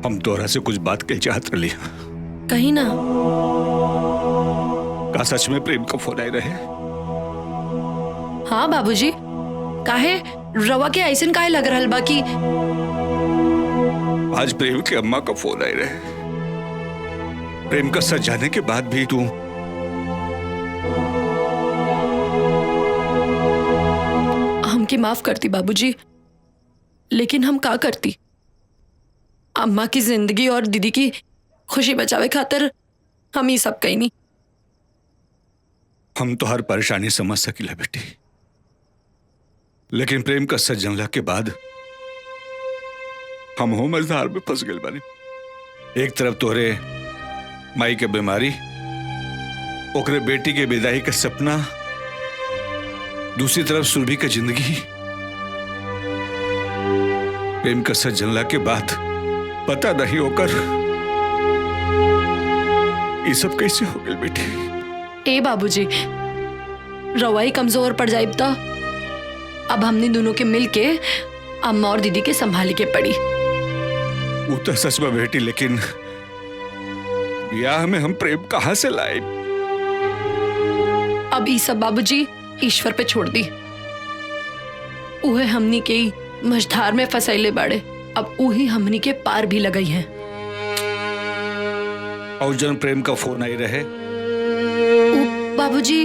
हम तोरा से कुछ बात के चाहत रही। कहीं ना। का सच में प्रेम का फोन आए रहे? हाँ बाबूजी, काहे रवा के ऐसन काहे लग रहल बा कि आज प्रेम के अम्मा का फोन आए रहे। प्रेम का सच जाने के बाद भी तू हमके माफ करती बाबूजी, लेकिन हम का करती? अम्मा की जिंदगी और दीदी की खुशी बचावे खातिर हम ही सब कहीं नहीं। हम तो हर परेशानी समझ सकीला बेटी, लेकिन प्रेम का सच जानला के बाद हम हो मझधार में फंस गए बानी। एक तरफ तोहरे माई के बीमारी, ओकरे बेटी के विदाई का सपना, दूसरी तरफ सुरभि का जिंदगी। प्रेम का सच जानला के बाद पता नहीं होकर ये सब कैसे हो गए बेटी। ए बाबूजी, रवाई कमजोर पड़ जाए तो अब हमने दोनों के मिल के अम्मा और दीदी के संभाली के पड़ी। वो तो सच में बेटी, लेकिन ब्याह में हम प्रेम कहां से लाए? अब ये सब बाबूजी ईश्वर पे छोड़ दी। उहे हमनी के मझधार में फसैले बाड़े, अब उही हमनी के पार भी लगई है। और जन प्रेम का फोन आई रहे बाबूजी,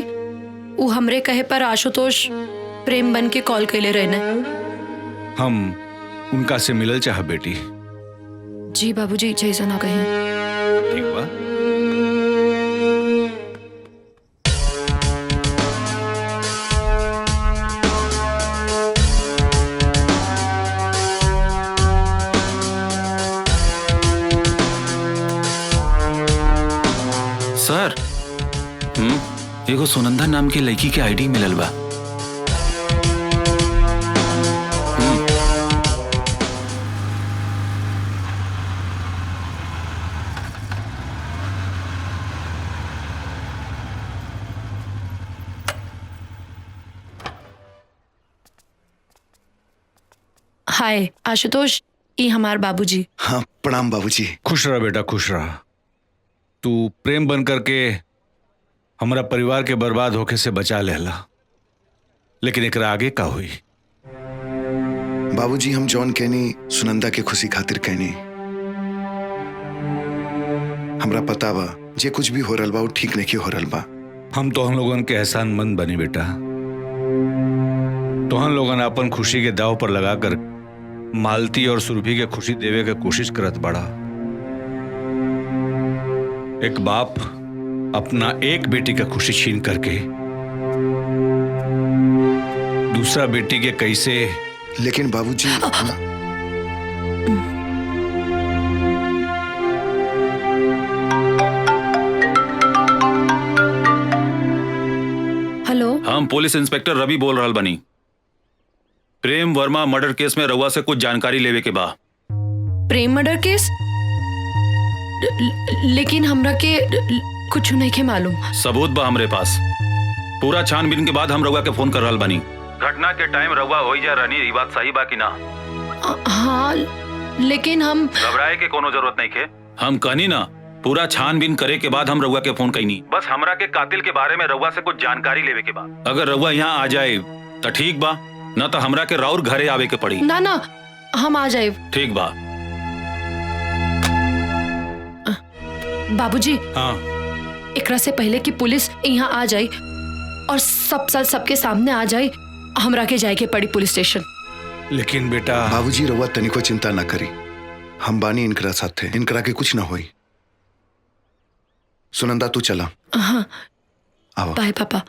वो हमरे कहे पर आशुतोष प्रेम बन के कॉल कैले रहने। हम उनका से मिलल चाह बेटी। जी बाबूजी, जैसा ना कहें। ठीक बा। सर, एगो सुनंदा नाम की लड़की के आईडी मिलल बा। हाय आशुतोष, ये हमार बाबूजी। हाँ प्रणाम बाबूजी। खुश रहा बेटा, खुश रहा। तू प्रेम बन करके हमारा परिवार के बर्बाद होके से बचा लेला, लेकिन एकरा आगे का हुई? बाबूजी, हम जॉन कहनी सुनंदा के खुशी खातिर कहनी। हमरा पता बा जे कुछ भी हो रहा बा वो ठीक नहीं हो रहा बा। हम तो हम लोगन के एहसानमंद बनी बेटा। तो हम लोगन अपन खुशी के दाव पर लगाकर मालती और सुरभि के खुशी देवे के कोशिश करत बड़ा। एक बाप अपना एक बेटी का खुशी छीन करके दूसरा बेटी के कैसे। लेकिन बाबूजी, हेलो, हम पुलिस इंस्पेक्टर रवि बोल रहा बनी। प्रेम वर्मा मर्डर केस में रउआ से कुछ जानकारी लेवे के बा। प्रेम मर्डर केस? लेकिन हमरा के कुछ नहीं के मालूम। सबूत बा हमरे पास। पूरा छानबीन के बाद हम रउआ के फोन कर रहल बानी। घटना के टाइम रउआ हो जा रहनी, ये बात सही बा कि ना? हाँ, लेकिन हम घबराए के कोनो जरूरत नहीं के। हम कहनी ना, पूरा छानबीन करे के बाद हम रउआ के फोन कईनी। बस हमरा के कातिल के बारे में रउआ से कुछ जानकारी लेवे के बा। अगर रउआ यहाँ आ जाए तो ठीक बा, न तो हमरा के राउर घरे आवे के पड़ी। ना ना, हम आ जाए। ठीक बा। बाबूजी, हाँ, एकरा से पहले कि पुलिस यहाँ आ जाए और सब सबके सामने आ जाए, हमरा के जाए के पड़ी पुलिस स्टेशन। लेकिन बेटा बाबूजी रउआ तनिको चिंता ना करी, हम बानी इनकरा साथे, इनकरा के कुछ ना होई। सुनंदा तू चला। हाँ आओ। बाय पापा।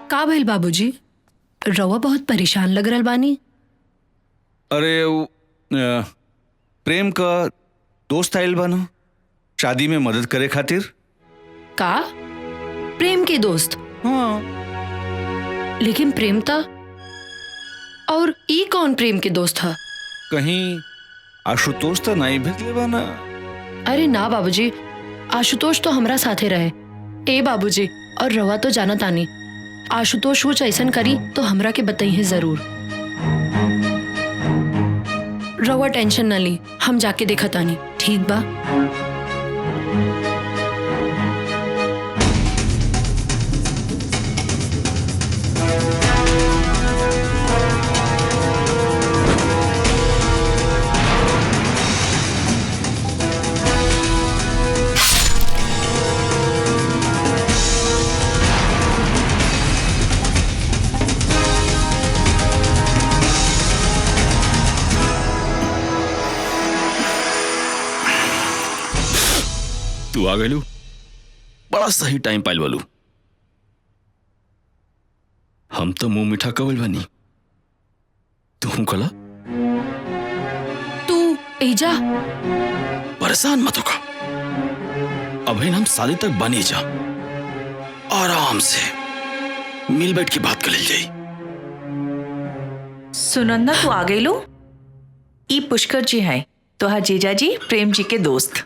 का भइल बाबूजी, रवा बहुत परेशान लग रहल बानी। अरे प्रेम का दोस्त आयल बा ना शादी में मदद करे खातिर। का प्रेम के दोस्त? हाँ। लेकिन प्रेम था, और ई कौन प्रेम के दोस्त था? कहीं आशुतोष तो नहीं भेजले बा ना? अरे ना बाबूजी, आशुतोष तो हमरा साथे रहे। ए बाबूजी, और रवा तो जाना तानी, आशुतोष कुछ ऐसन करी तो हमरा के बताइए जरूर। रवा टेंशन न ली, हम जाके देखा तानी, ठीक बा? तू आ गलू, बड़ा सही टाइम पाइल वालू। हम तो मुंह मीठा कवल बनी, तू कला। तू एजा परेशान मत होगा, अभी हम शादी तक बनी जा, आराम से मिल बैठ के बात कर ले जाई। सुनंदा तू आ गई लो। ई पुष्कर जी हैं, तोहार जीजा जी प्रेम जी के दोस्त।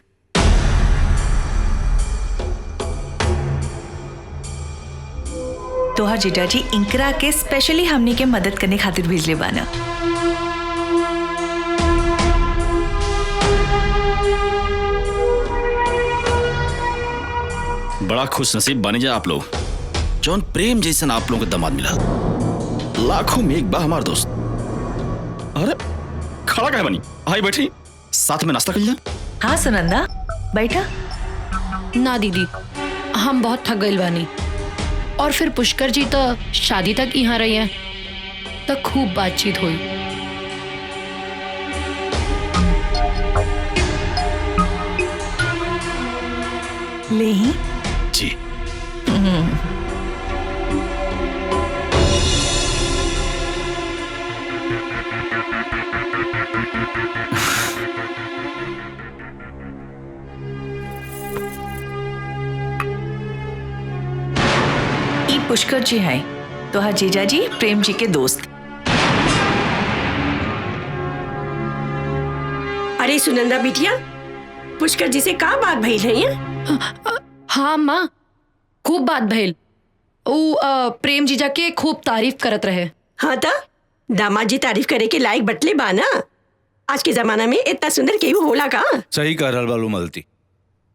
तोहार जीजा जी इंकरा के स्पेशली हमनी के मदद करने खातिर भेजले बाना। बड़ा खुश नसीब बने जा आप लोग, जौन प्रेम जैसन आप लोगों को दामाद मिला। लाखों में एक बा हमार दोस्त। अरे खड़ा काहे बनी, आई बैठी, साथ में नाश्ता कर लिया। हाँ सुनंदा बैठा। ना दीदी, हम बहुत थक गइल बानी, और फिर पुष्कर जी तो शादी तक यहाँ रही हैं, तो खूब बातचीत हुई। ले ही जी। पुष्कर जी हैं, तो हाँ जीजा जी प्रेम जी के दोस्त। अरे सुनंदा बिटिया, पुष्कर जी से का बात भइल है? हाँ माँ, खूब बात भइल। ऊ प्रेम जीजा के खूब तारीफ करत रहे। हाँ ता दामाद जी तारीफ करे के लायक बटले बा ना। आज के जमाना में इतना सुंदर केहू होला का? सही कह रहल बालू मलती,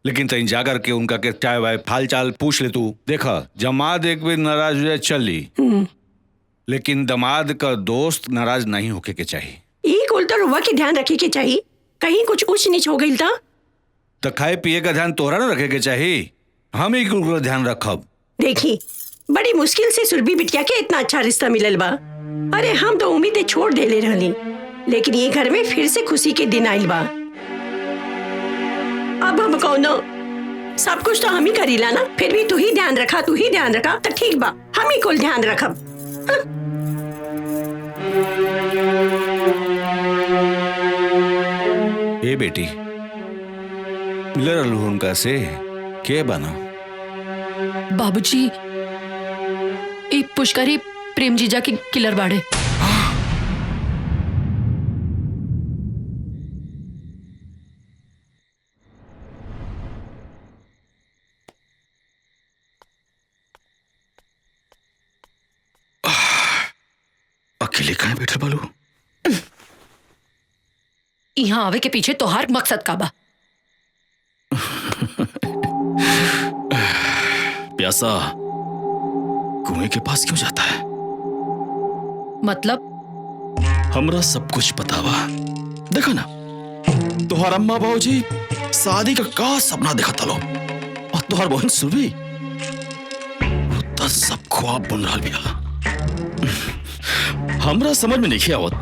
लेकिन तहीं जा कर के उनका के चाय वाय हाल चाल पूछ ले तू। देखा जमात एक भी नाराज हो जाए चली, लेकिन दमाद का दोस्त नाराज नहीं होके के चाहिए। ई कुल तो रुआ के ध्यान रखे के चाहिए, कहीं कुछ ऊंच नीच हो गई तो खाए पिए का ध्यान तोहरा न रखे के चाहिए, हम ही कुल का ध्यान रखब। देखी बड़ी मुश्किल से सुरभि बिटिया के इतना अच्छा रिश्ता मिलल बा। अरे हम तो उम्मीदें छोड़ देले रहली, लेकिन ये घर में फिर से खुशी के दिन आइल बा। अब हम कौनो सब कुछ तो हम ही करीला ना, फिर भी तू ही ध्यान रखा तो ठीक बा, हम ही कुल ध्यान रखब। ए बेटी, मिल रहलू उनका से के बना? बाबूजी, ई पुष्करी प्रेम जीजा की किलर बाड़े। अकेले कहाँ बैठे बालू? यहाँ आवे के पीछे तोहार मकसद का बा? प्यासा कुएं के पास क्यों जाता है? मतलब? हमरा सब कुछ पता बा। देखा ना, तुहार अम्मा बाबूजी शादी का सपना देखा तलो, और तुहार बहन सुरभि वो तो सब ख्वाब बन रहा बिया। हमरा समझ में नहीं आवत,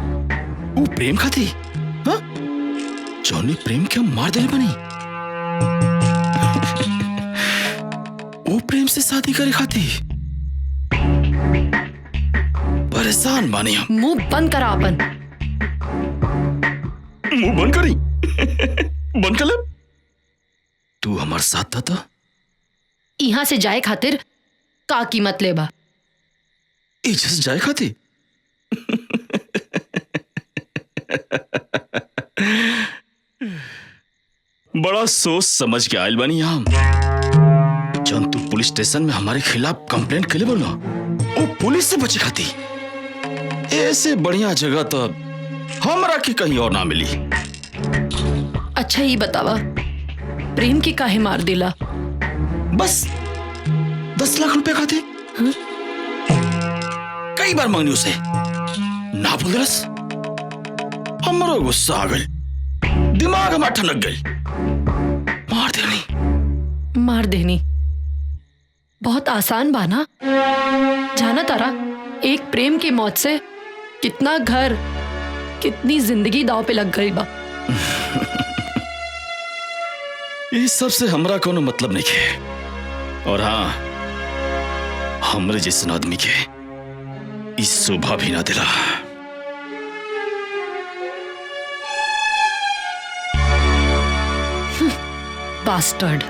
वो प्रेम खाती हाँ? जौनी प्रेम के मार देले बनी, वो प्रेम से शादी करे खाती। परेशान बानी हम। मुंह बंद करा अपन। मुंह बंद करी? बंद कर ले। तू हमारे साथ था? यहाँ से जाए खातिर का कीमत लेबा? इज्जत से जाए खाती? बड़ा सोच समझ के आयल बनी हम। जब तू पुलिस स्टेशन में हमारे खिलाफ कंप्लेंट के लिए बोला, वो पुलिस से बची खाती। ऐसे बढ़िया जगह तो हमरा की कहीं और ना मिली। अच्छा ये बतावा, प्रेम की काहे मार दिला? बस 10 लाख रुपए खाते। कई बार मांगनी उसे, ना बोलरस। हमारा गुस्सा आ गई, दिमाग हमारा ठनक गई, मार देनी बहुत आसान बाना। जाना तारा, एक प्रेम की मौत से कितना घर, कितनी जिंदगी दांव पे लग गई बा। इस सब से हमरा कोनो मतलब नहीं है। और हाँ, हमरे जैसे आदमी के इस शोभा भी ना दिला। बास्टर्ड।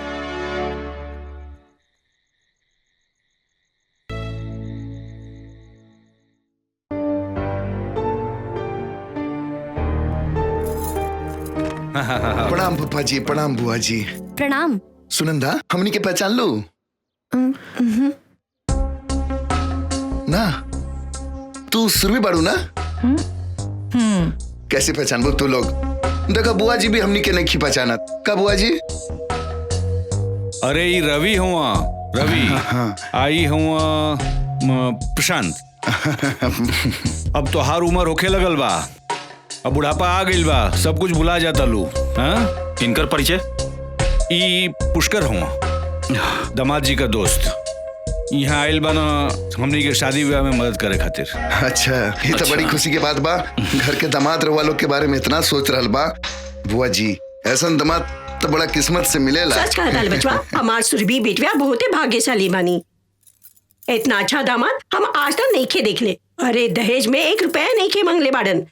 प्रणाम पप्पा जी, प्रणाम बुआ जी। प्रणाम। सुनंदा, हमनी के पहचान लो ना? तू सुरभि बाड़ू ना? कैसे पहचान तू लोग? देखा बुआ जी भी हमनी के नहीं पहचाना का बुआ जी? अरे ये रवि हुआ, रवि। आई हुआ प्रशांत। अब तो हर उम्र होखे लगल बा, अब बुढ़ापा आ गइल बा, सब कुछ भुला जाता लू। हाँ? इनकर परिचय? ई पुष्कर हुआ, दामाद जी का दोस्त। यहाँ आयल बा ना हमनी के शादी विवाह में मदद करे खातिर। अच्छा, ये तो बड़ी खुशी के बात बा। घर के दामाद वालों के बारे में इतना सोच रहल बा। बुआ जी, ऐसा दामाद तो बड़ा किस्मत से मिलेला। सच कहा दाल बचवा, हमार सुरभि बेटवा बहुत भाग्यशाली बानी। इतना अच्छा दामाद हम आज तक नहीं खे देख ले। अरे दहेज में 1 रुपया नहीं खे मांगले बाड़न।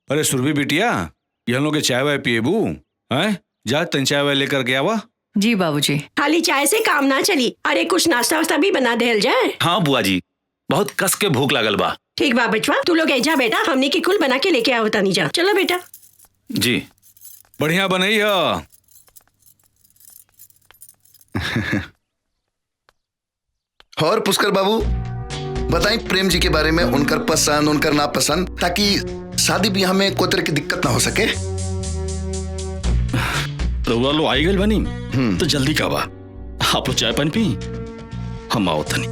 अरे सुरभि बिटिया, यहाँ लोग के चाय वाय पिएबू? हैं? जा तन चाय वाय लेकर के आवा। जी बाबूजी। खाली चाय से काम ना चली, अरे कुछ नाश्ता वास्ता भी बना देल जाए। हाँ बुआ जी, बहुत कस के भूख लागल बा। ठीक बा बचवा, तू लोग जा बेटा, हमने की कुल बना के लेके आओ तनी जा। चलो बेटा। जी बढ़िया बनाई है। और पुष्कर बाबू बताएं प्रेम जी के बारे में, उनकर पसंद उनकर नापसंद, ताकि शादी ब्याह में कोई तरह की दिक्कत ना हो सके। रउआ लो आई गल बनी तो जल्दी का बा, आप लोग चाय पानी पी, हम आओ तनी।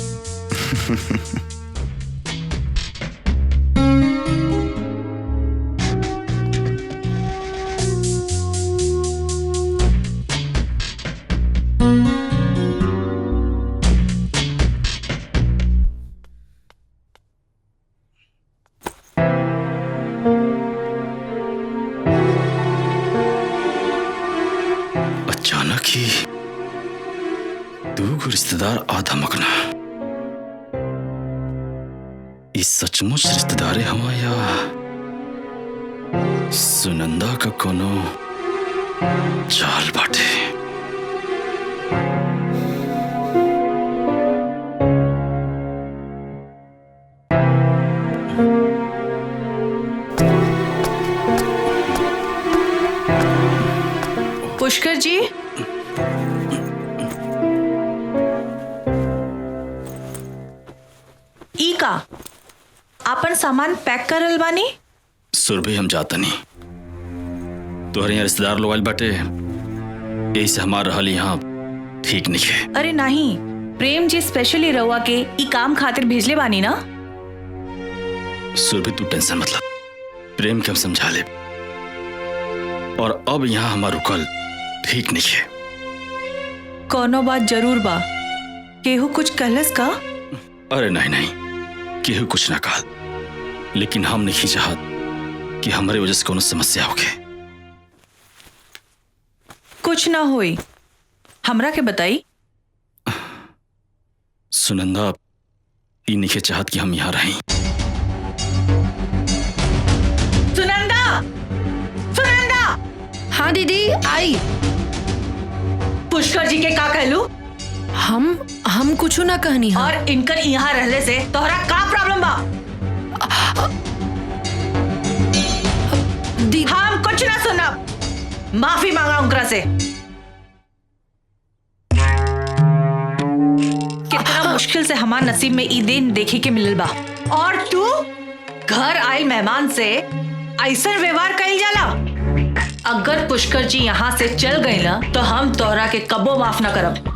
अचानक ही दो रिश्तेदार आधा मकना, इस सचमुच रिश्तेदार हमाया सुनंदा का कोनो चाल बाटे। पुष्कर जी, ई का आपन सामान पैक करल बानी? सुरभि हम जाता नहीं, तोहरे यहाँ रिश्तेदार लोग आइल बाटे, यही से हमार रहल यहाँ ठीक नहीं है। अरे नहीं, प्रेम जी स्पेशली रउआ के ई काम खातिर भेजले बानी ना। सुरभि तू टेंशन मतलब, प्रेम के हम समझा ले, और अब यहाँ हमार रुकल ठीक नहीं है। कोनो बात जरूर बा, केहू कुछ कहलस का? अरे नहीं नहीं, केहू कुछ ना कहा, लेकिन हम नहीं चाहत कि हमारे वजह से कोनो समस्या होके। कुछ ना होई, हमरा के बताई। सुनंदा ई नहीं चाहत कि हम यहाँ रहें। सुनंदा, सुनंदा। हाँ दीदी आई। पुष्कर जी के का कहलू? हम कुछ ना कहनी। और इनकर यहाँ रहले से तोहरा का प्रॉब्लम बा? हम कुछ ना सुनब, माफी मांगा उनकरा से। कितना मुश्किल से हमार नसीब में ई दिन देखे के मिलल बा, और तू घर आए मेहमान से ऐसा व्यवहार कइल जाला? अगर पुष्कर जी यहाँ से चल गए ना तो हम तोहरा के कबो माफ ना करब।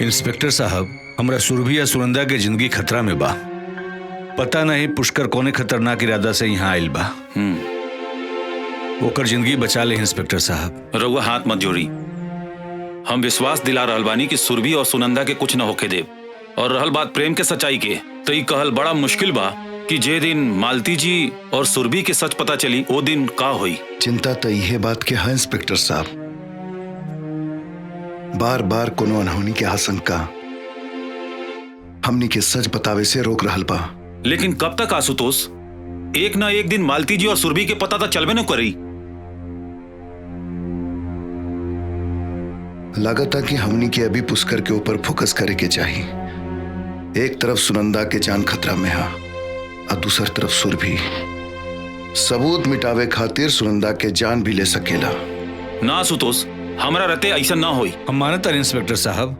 इंस्पेक्टर साहब, हमरा सुरभि या सुनंदा के जिंदगी खतरा में बा। पता नहीं पुष्कर कोने खतरनाक इरादा से यहाँ आइल बा। ओकर जिंदगी बचा ले इंस्पेक्टर साहब। रउआ हाथ मत जोड़ी, हम विश्वास दिला रहल बानी कि सुरभि और सुनंदा के कुछ न होके देव। और रहल बात प्रेम के सच्चाई के, तो ये कहल बड़ा मुश्किल बा कि जे दिन मालती जी और सुरभि के सच पता चली वो दिन का हुई। चिंता तो यह बात के है इंस्पेक्टर साहब, बार बार कोनो अनहोनी के आशंका हमनी के सच बतावे से रोक रहल बा। लेकिन कब तक आशुतोष? एक ना एक दिन मालती जी और सुरभि के पता तो चलबे न करी। लागत है कि हमनी के अभी पुष्कर के ऊपर फोकस करे के चाहिए। एक तरफ सुनंदा के जान खतरा में है और दूसर तरफ सुरभि। सबूत मिटावे खातिर सुनंदा के जान भी ले सकेला। ना आशुतोष, हमरा रहते ऐसा ना होई। हम मानता इंस्पेक्टर साहब,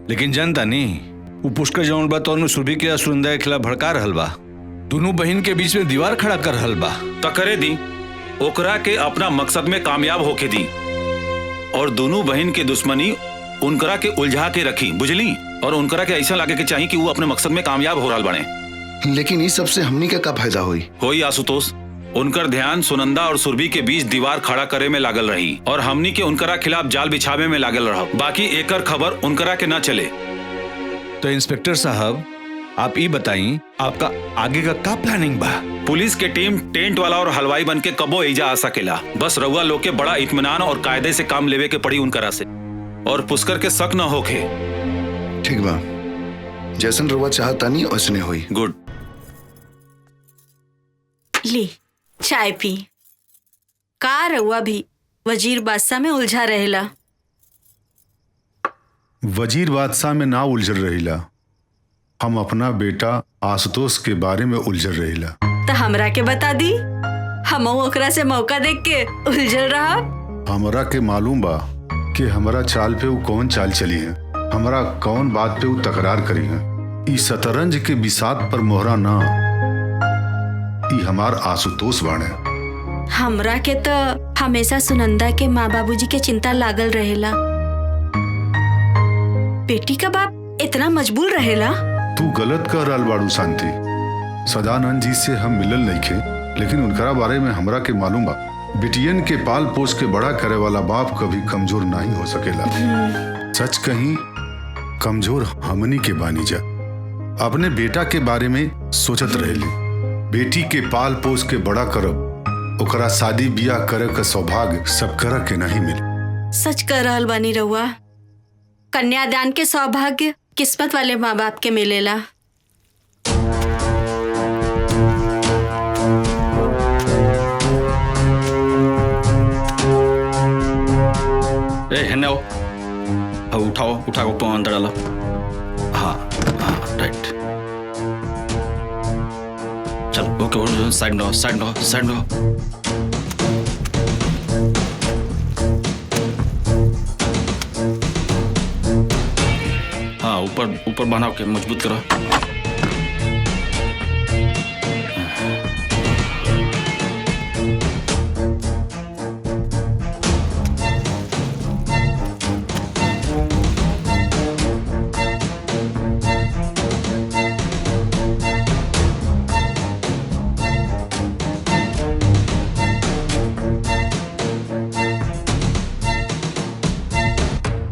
लेकिन जनता नहीं, वो पुष्कर जौन बा तो सुरभि के सुनंदा के खिलाफ भड़का रहल बा। दोनों बहन के बीच में दीवार खड़ा कर रहल बा। त करे दी, ओकरा के अपना मकसद में कामयाब होके दी, और दोनों बहन के दुश्मनी उनकरा के उलझा के रखी, बुझली? और उनकरा के ऐसा लगे के चाहिए कि वो अपने मकसद में कामयाब हो रहल बने। लेकिन इस सबसे हमनी का क्या फायदा हुई? होई आशुतोष, उनकर ध्यान सुनंदा और सुरभि के बीच दीवार खड़ा करे में लागल रही और हमनी के उनकरा खिलाफ जाल बिछावे में लागल रहा। बाकी एकर खबर उनकरा के न चले। तो इंस्पेक्टर साहब आप ये बताई आपका आगे का प्लानिंग बा? पुलिस के टीम टेंट वाला और हलवाई बन के कबो एजा आ सकेला। बस रउआ लोग के बड़ा इत्मीनान और कायदे से काम लेवे के पड़ी उनकरा से, और पुष्कर के शक न होके। ठीक बा, जैसन रउआ चाहता नहीं वैसने हुई। गुड। ली चाय पी। का रउआ भी वजीर बादशाह में उलझा रहेला? वजीर बादशाह में ना उलझल रहिला, हम अपना बेटा आशुतोष के बारे में उलझल रहिला। तो हमरा के बता दी, हम ओकरा से मौका देख के उलझल रहा। हमरा के मालूम बा कि हमारा चाल पे वो कौन चाल चली है, हमारा कौन बात पे वो तकरार करी है। ई शतरंज के बिसात पर मोहरा ना, ई हमार आशुतोष बाणे। हमरा के तो हमेशा सुनंदा के माँ बाबूजी के चिंता लागल रहेला। बेटी का बाप इतना मजबूर रहेला। तू गलत कर रहल बाड़ू शांति। सदानंद जी से हम मिलल नहीं खे, लेकिन उनकरा बारे में हमरा के मालूम बा। बिटियन के पाल पोस के बड़ा करे वाला बाप कभी कमजोर नहीं हो सकेला। सच कहीं कमजोर हमनी के बानी जा। अपने बेटा के बारे में सोचत रहेली, बेटी के पाल पोस के बड़ा करब, ओकरा शादी बियाह करे का सौभाग्य सब कर के नहीं मिले। सच कर रहल बानी रहुआ। कन्यादान के सौभाग्य किस्मत वाले माँ बाप के मिलेला। हेन्ने आओ, उठाओ उठा को अंदर डालो। हाँ हाँ राइट, चलो ओके, साइड नो साइड नो साइड नो। हाँ ऊपर ऊपर बनाओ के मजबूत करो।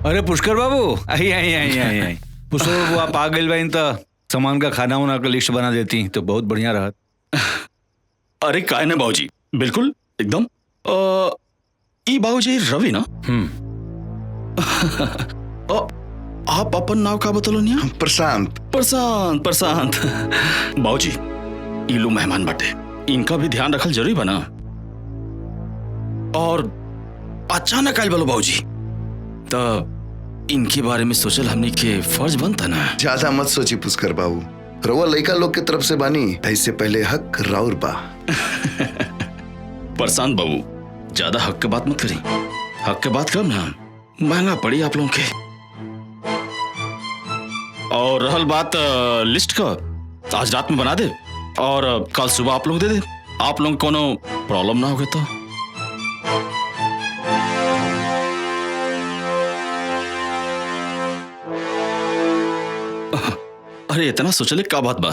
अरे पुष्कर बाबू, आई आई आई आई आई। पुष्कर बाबू आप आ गए भाई, तो सामान का खाना वाना का लिस्ट बना देती तो बहुत बढ़िया रहत। अरे काय ना बाबूजी, बिल्कुल एकदम। ई बाबूजी रवि ना? आप अपन नाव का बतलो नहीं? प्रशांत। प्रशांत प्रशांत बाबूजी, ई लो मेहमान बाटे, इनका भी ध्यान रखल जरूरी बना। और अचानक आइल बोलो बाबूजी, तो इनके बारे में सोचल हमने के फर्ज बनता ना। ज्यादा मत सोची पुष्कर बाबू, रउआ लइका लोग के तरफ से बानी, ऐसे पहले हक राउर बा। प्रशांत बाबू ज्यादा हक के बात मत करी, हक के बात कब ना महंगा पड़ी आप लोगों के। और रहल बात लिस्ट का, आज रात में बना दे और कल सुबह आप लोग दे दे। आप लोग कोनो प्रॉब्लम ना होगे तो। अरे इतना सोचले का बात बा?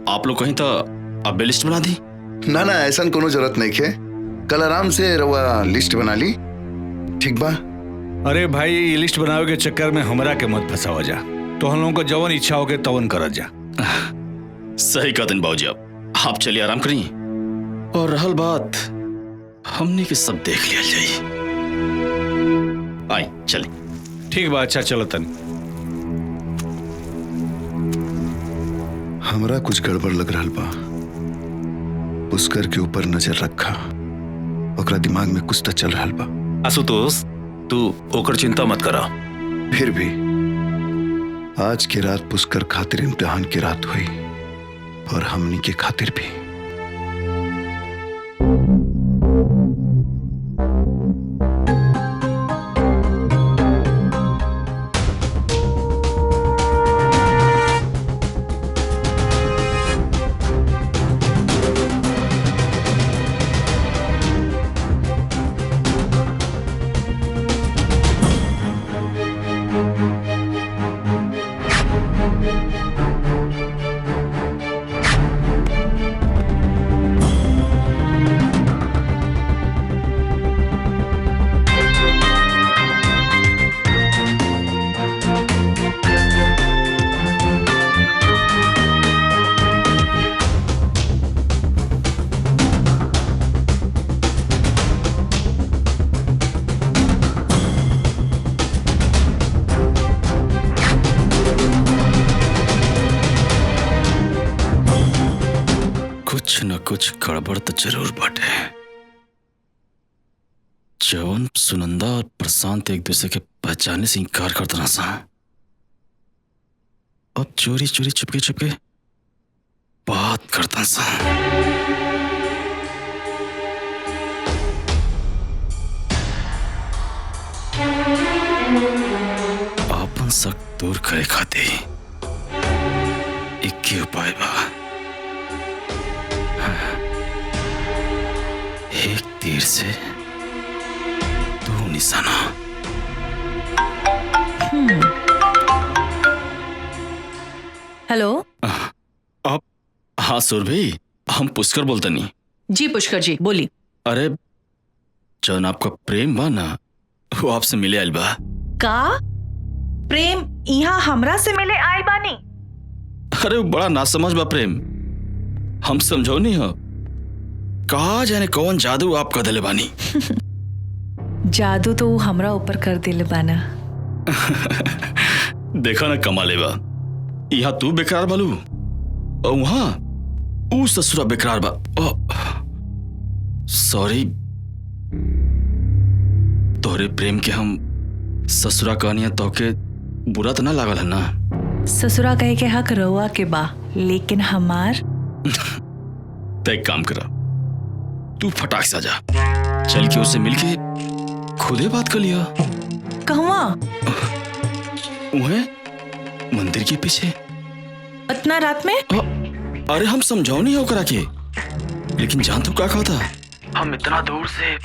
आप लोग कहीं तो अब लिस्ट बना दी? ना ना, ऐसा कोनो जरूरत नहीं है, कल आराम से रउआ लिस्ट बना ली, ठीक बा? अरे भाई, ये लिस्ट बनावे के चक्कर में हमरा के मत फंसावा जा, तो हम लोगों को जवन इच्छा हो के तवन करत जा। सही कहते हैं बाबूजी, आप चलिए आराम करिए, और रहल बात हमने के सब देख लिया जाए। आई चलिए। ठीक बा, अच्छा चलो तन। हमरा कुछ गड़बड़ लग रहा बा। पुष्कर के ऊपर नजर रखा, ओकरा दिमाग में कुछ तो चल रहा बा। आशुतोष, तू ओकर चिंता मत करा। फिर भी आज की रात पुष्कर खातिर इम्तिहान की रात हुई, और हमनी के खातिर भी। कुछ न कुछ गड़बड़ तो जरूर बाटे। जौन सुनंदा और प्रशांत एक दूसरे के पहचाने से इनकार करते रहा सा, अब चोरी चोरी चुपके चुपके बात करता सा। आपन शक दूर करे खाते एक ही उपाय बा। एक तीर से दो निशाना। हेलो। आप? हाँ सुरभि, हम पुष्कर बोलते नहीं। जी पुष्कर जी बोली। अरे जौन आपका प्रेम बा ना, वो आपसे मिले आइल बा। का प्रेम यहाँ हमरा से मिले आए बानी? अरे वो बड़ा नासमझ बा प्रेम, हम समझो नहीं हो। कहा जाने कौन जादू आप कर दिले बानी। जादू तो वो हमरा ऊपर कर दिले बाना। देखा ना कमाले बा, यहाँ तू बेकरार बालू और वहां ऊ ससुरा बेकरार बा। सॉरी, तोहरे प्रेम के हम ससुरा कहनिया तो के बुरा तो ना लागल है ना? ससुरा कहे के हक रहुआ के बा, लेकिन हमार तय काम करा, तू फटाक से जा, चल के उससे मिलके खुदे बात कर लिया। कहवा? वह मंदिर के पीछे। इतना रात में? अरे हम समझाओ नहीं होकर के, लेकिन जान तू क्या था, हम इतना दूर से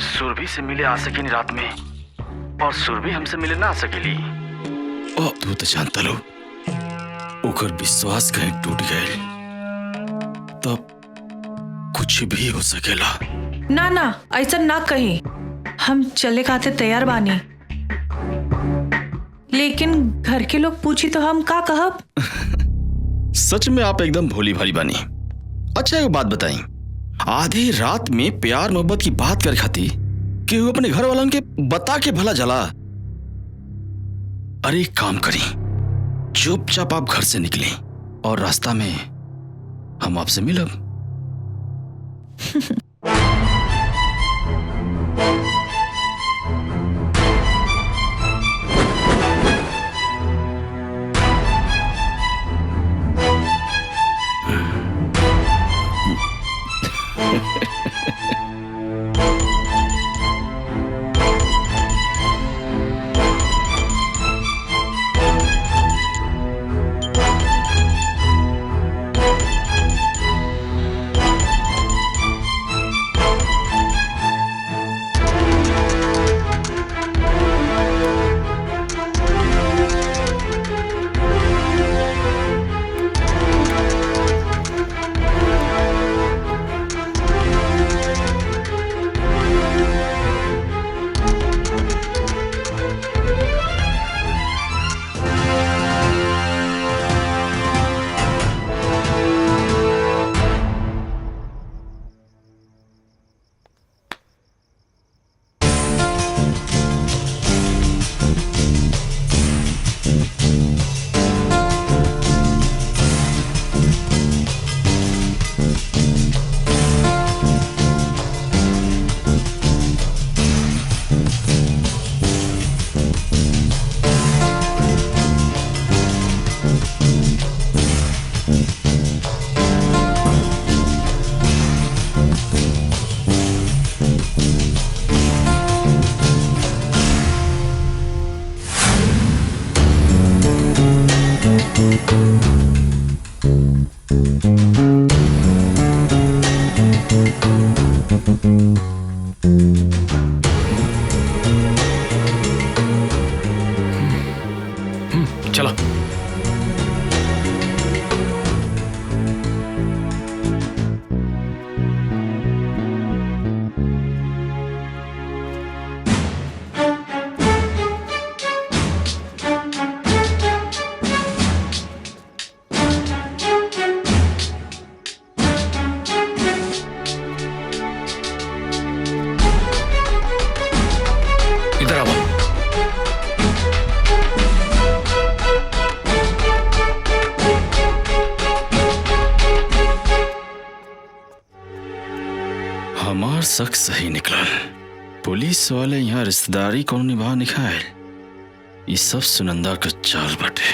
सुरभि से मिले आ सके नहीं रात में, और सुरभि हमसे मिले ना आ सकेली। तू तो जानता लो, ओकर विश्वास कहीं टूट गए तब कुछ भी हो सकेला। ना ना ऐसा ना कही, हम चले खाते तैयार बानी, लेकिन घर के लोग पूछी तो हम का कहब? सच में आप एकदम भोली भाली बानी। अच्छा एक बात बताई, आधी रात में प्यार मोहब्बत की बात कर खाती कि वो अपने घर वालों के बता के भला जला। अरे एक काम करी, चुपचाप आप घर से निकले और रास्ता में हम आपसे मिलब। शक सही निकला। पुलिस वाले यहाँ रिश्तेदारी कौन निभा निकाल, ये सब सुनंदा का चाल बटे।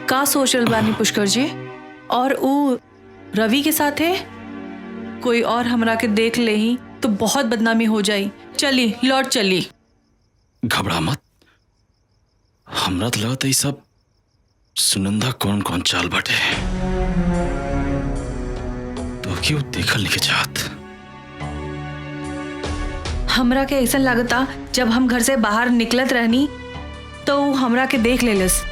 का सोच रहे बानी पुष्कर जी? और वो रवि के साथ है, कोई और हमरा के देख ले ही तो बहुत बदनामी हो जाई। चली लौट चली। घबरा मत, हमरा तो लगता है सब सुनंदा कौन कौन चाल बटे, तो क्यों देखल नहीं चाहत। हमरा के ऐसा लगता जब हम घर से बाहर निकलत रहनी तो वो हमरा के देख लेलस।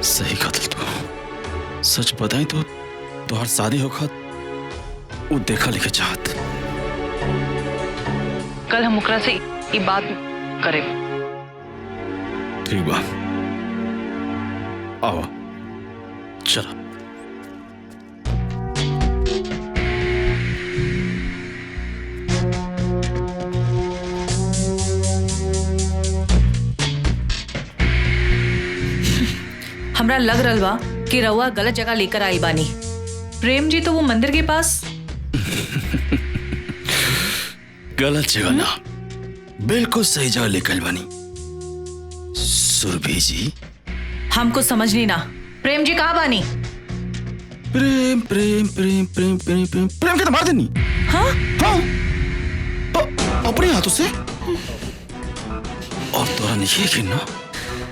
सही कतल तू, सच बताई तो तुहार शादी होखत वो देखा लिखे चाहत। कल हम ओकरा से ये बात करे। ठीक बा, आओ चलो। हमरा लग रहा बा कि रउआ गलत जगह लेकर आई बानी। प्रेम जी तो वो मंदिर के पास। गलत जगह ना, बिल्कुल सही जगह लेकर बानी। सुरभि जी हमको समझ नहीं ना, प्रेम जी कहाँ बानी? प्रेम प्रेम प्रेम प्रेम प्रेम प्रेम प्रेम के तो मार देनी। हाँ हाँ अपने हाथों से। और तोरा नहीं है ना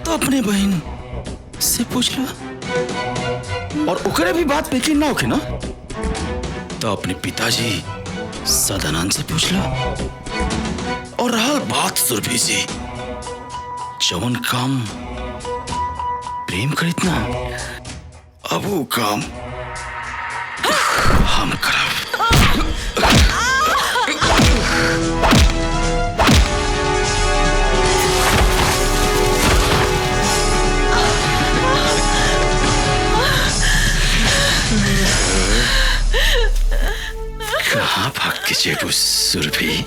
तो अपने बहन से पूछ ला, और ओकरे भी बात पे ना होके ना तो अपने पिताजी सदानंद से पूछ ला। और रहल बात सुरभि जी, जवन काम प्रेम करित ना, अब वो काम हम करब। कहाँ भाग के जेबू सुरभि?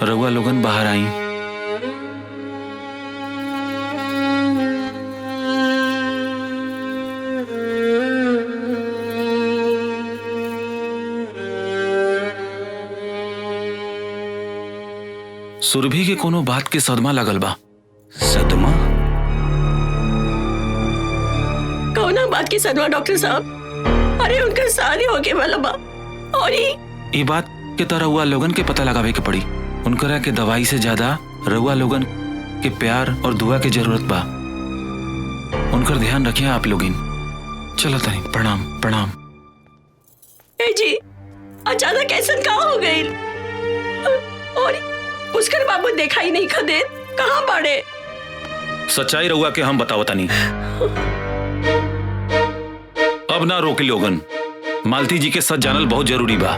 रउआ लोगन बाहर आई। सुरभि के कोनो बात के सदमा लगल बा। सदमा? कौना बात की सदमा डॉक्टर साहब? अरे उनका शादी होके वाला बा और ये बात के तो रउआ लोगन के पता लगावे के पड़ी। उनकरा के दवाई से ज्यादा रउआ लोगन के प्यार और दुआ की जरूरत बा। उनकर ध्यान रखिए आप लोगिन। चलो तनी प्रणाम प्रणाम। ए जी अचानक ऐसा कहाँ हो गई? और पुष्कर बाबू देखा ही नहीं खदे, कहाँ पड़े? सच्चाई रउआ के हम बतावता नहीं। अब ना रोके लोगन। मालती जी के सच जानल बहुत जरूरी बा।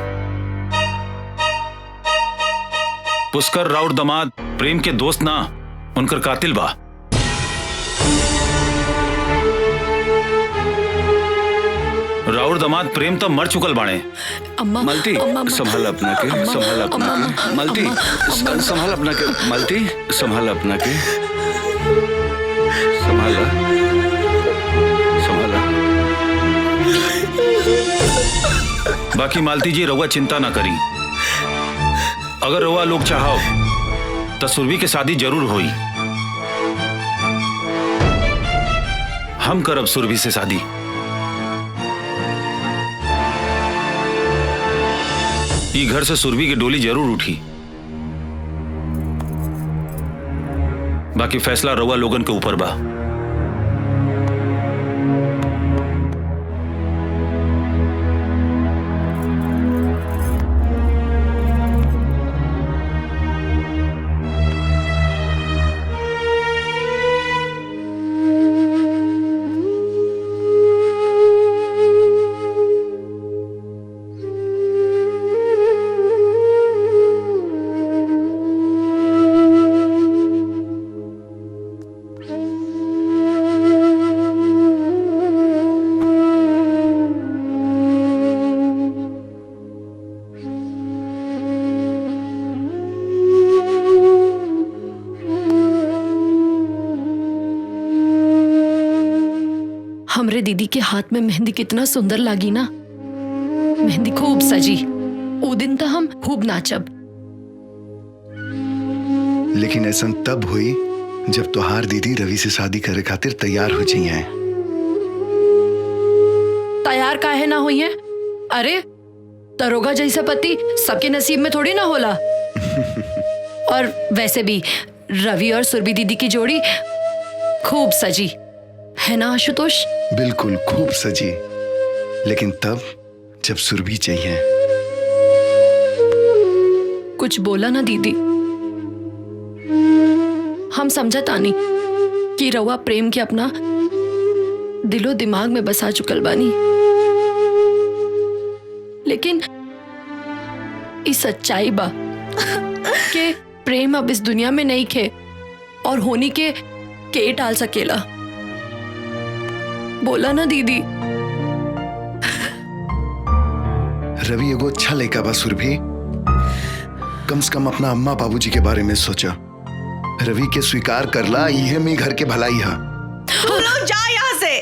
पुष्कर राउर दमाद प्रेम के दोस्त ना, उनकर कातिल बा। राउर दमाद प्रेम तो मर चुकल बाणे। अम्मा मालती संभाल अपना के, संभाल अपना के। मालती संभाल अपना के, मालती संभाल अपना के, संभाला संभाला। बाकी मालती जी रउआ चिंता ना करी। अगर रउआ लोग चाहो तो सुरभि के शादी जरूर होई। हम करब सुरभि से शादी। ई घर से सुरभि की डोली जरूर उठी। बाकी फैसला रउआ लोगन के ऊपर बा। हमरे दीदी के हाथ में मेहंदी कितना सुंदर लागी ना। मेहंदी खूब सजी। वो दिन तो हम खूब नाचब। लेकिन ऐसा तब हुई जब तोहार दीदी रवि से शादी करे खातिर तैयार हो जाई हैं। तैयार काहे ना हुई है? अरे दरोगा जैसा पति सबके नसीब में थोड़ी ना होला। और वैसे भी रवि और सुरभि दीदी की जोड़ी खूब सजी है ना आशुतोष? बिल्कुल खूब सजी। लेकिन तब जब सुरभि चाहिए। कुछ बोला ना दीदी। हम समझा तानी कि रवा प्रेम के अपना दिलो दिमाग में बसा चुकल बानी, लेकिन इस सच्चाई बा कि प्रेम अब इस दुनिया में नहीं खे और होनी के टाल सकेला। बोला ना दीदी। रवि एगो अच्छा लड़का बा सुरभि। कम से कम अपना अम्मा बाबूजी के बारे में सोचा। रवि के स्वीकार करला, इहे में घर के भलाई है। तू लोग जा यहाँ से।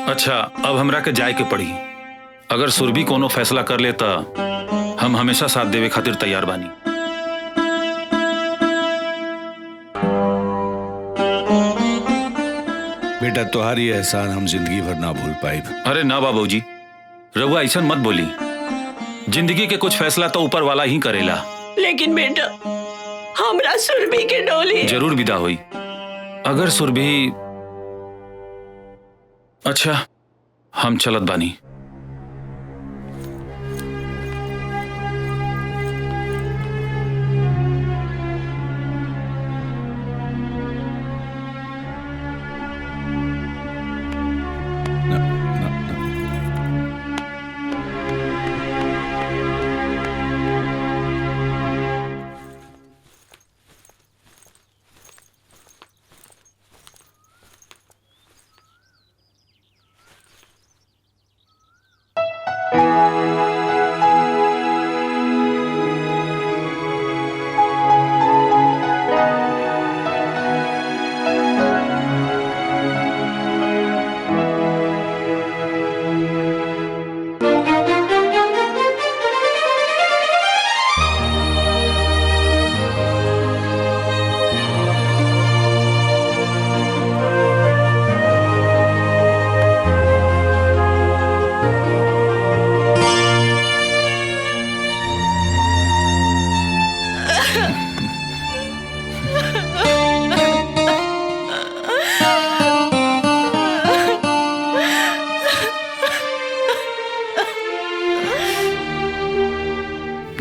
अच्छा, अब हमरा के जाए के पड़ी। अगर सुरभि कोनो फैसला कर लेता, हम हमेशा साथ देवे खातिर तैयार बानी। बेटा तुम्हारी एहसान हम जिंदगी भर ना भूल पाए। अरे ना बाबूजी, रउआ ऐसा मत बोली। जिंदगी के कुछ फैसला तो ऊपर वाला ही करेला। लेकिन बेटा, हमरा सुरभि के डोली जरूर विदा हुई। अगर सुरभि, अच्छा हम चलत बानी।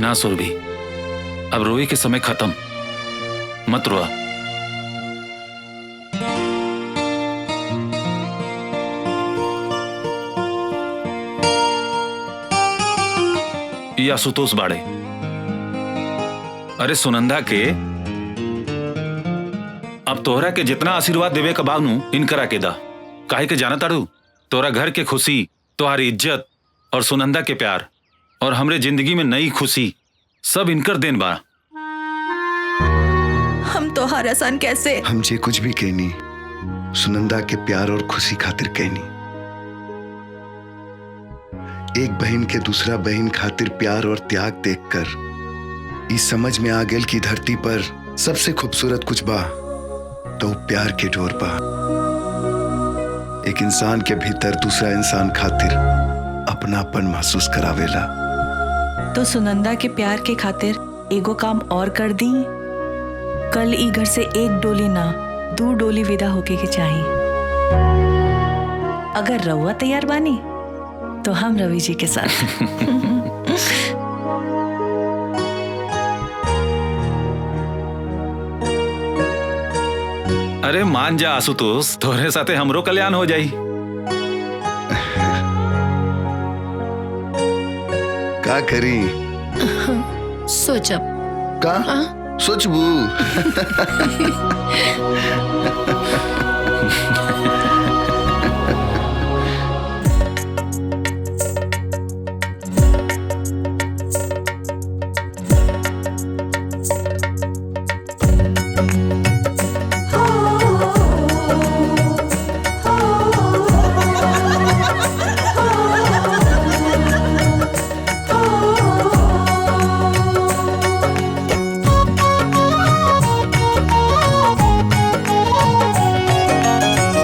ना सुरभि, अब रोए के समय खत्म। मत रोआ। ये आशुतोष बाड़े। अरे सुनंदा के अब तोहरा के जितना आशीर्वाद देवे का बानू इनकरा के दा। काहे के जाना तारू, तोरा घर के खुशी, तुम्हारी इज्जत और सुनंदा के प्यार और हमरे जिंदगी में नई खुशी सब इनकर देन बा। हम तो हर आसान कैसे हम जे कुछ भी कहनी सुनंदा के प्यार और खुशी खातिर कहनी। एक बहन के दूसरा बहन खातिर प्यार और त्याग देखकर इस समझ में आ गेल कि धरती पर सबसे खूबसूरत कुछ बा तो प्यार के डोर बा। एक इंसान के भीतर दूसरा इंसान खातिर अपनापन महसूस करावेला। तो सुनंदा के प्यार के खातिर एगो काम और कर दी। कल ई घर से एक डोली ना 2 डोली विदा होके के चाहिए। अगर रउआ तैयार बानी तो हम रवि जी के साथ। अरे मान जा आशुतोष, तोहरे साथे हमरो कल्याण हो जाई। का करी सोचब का सोचबू।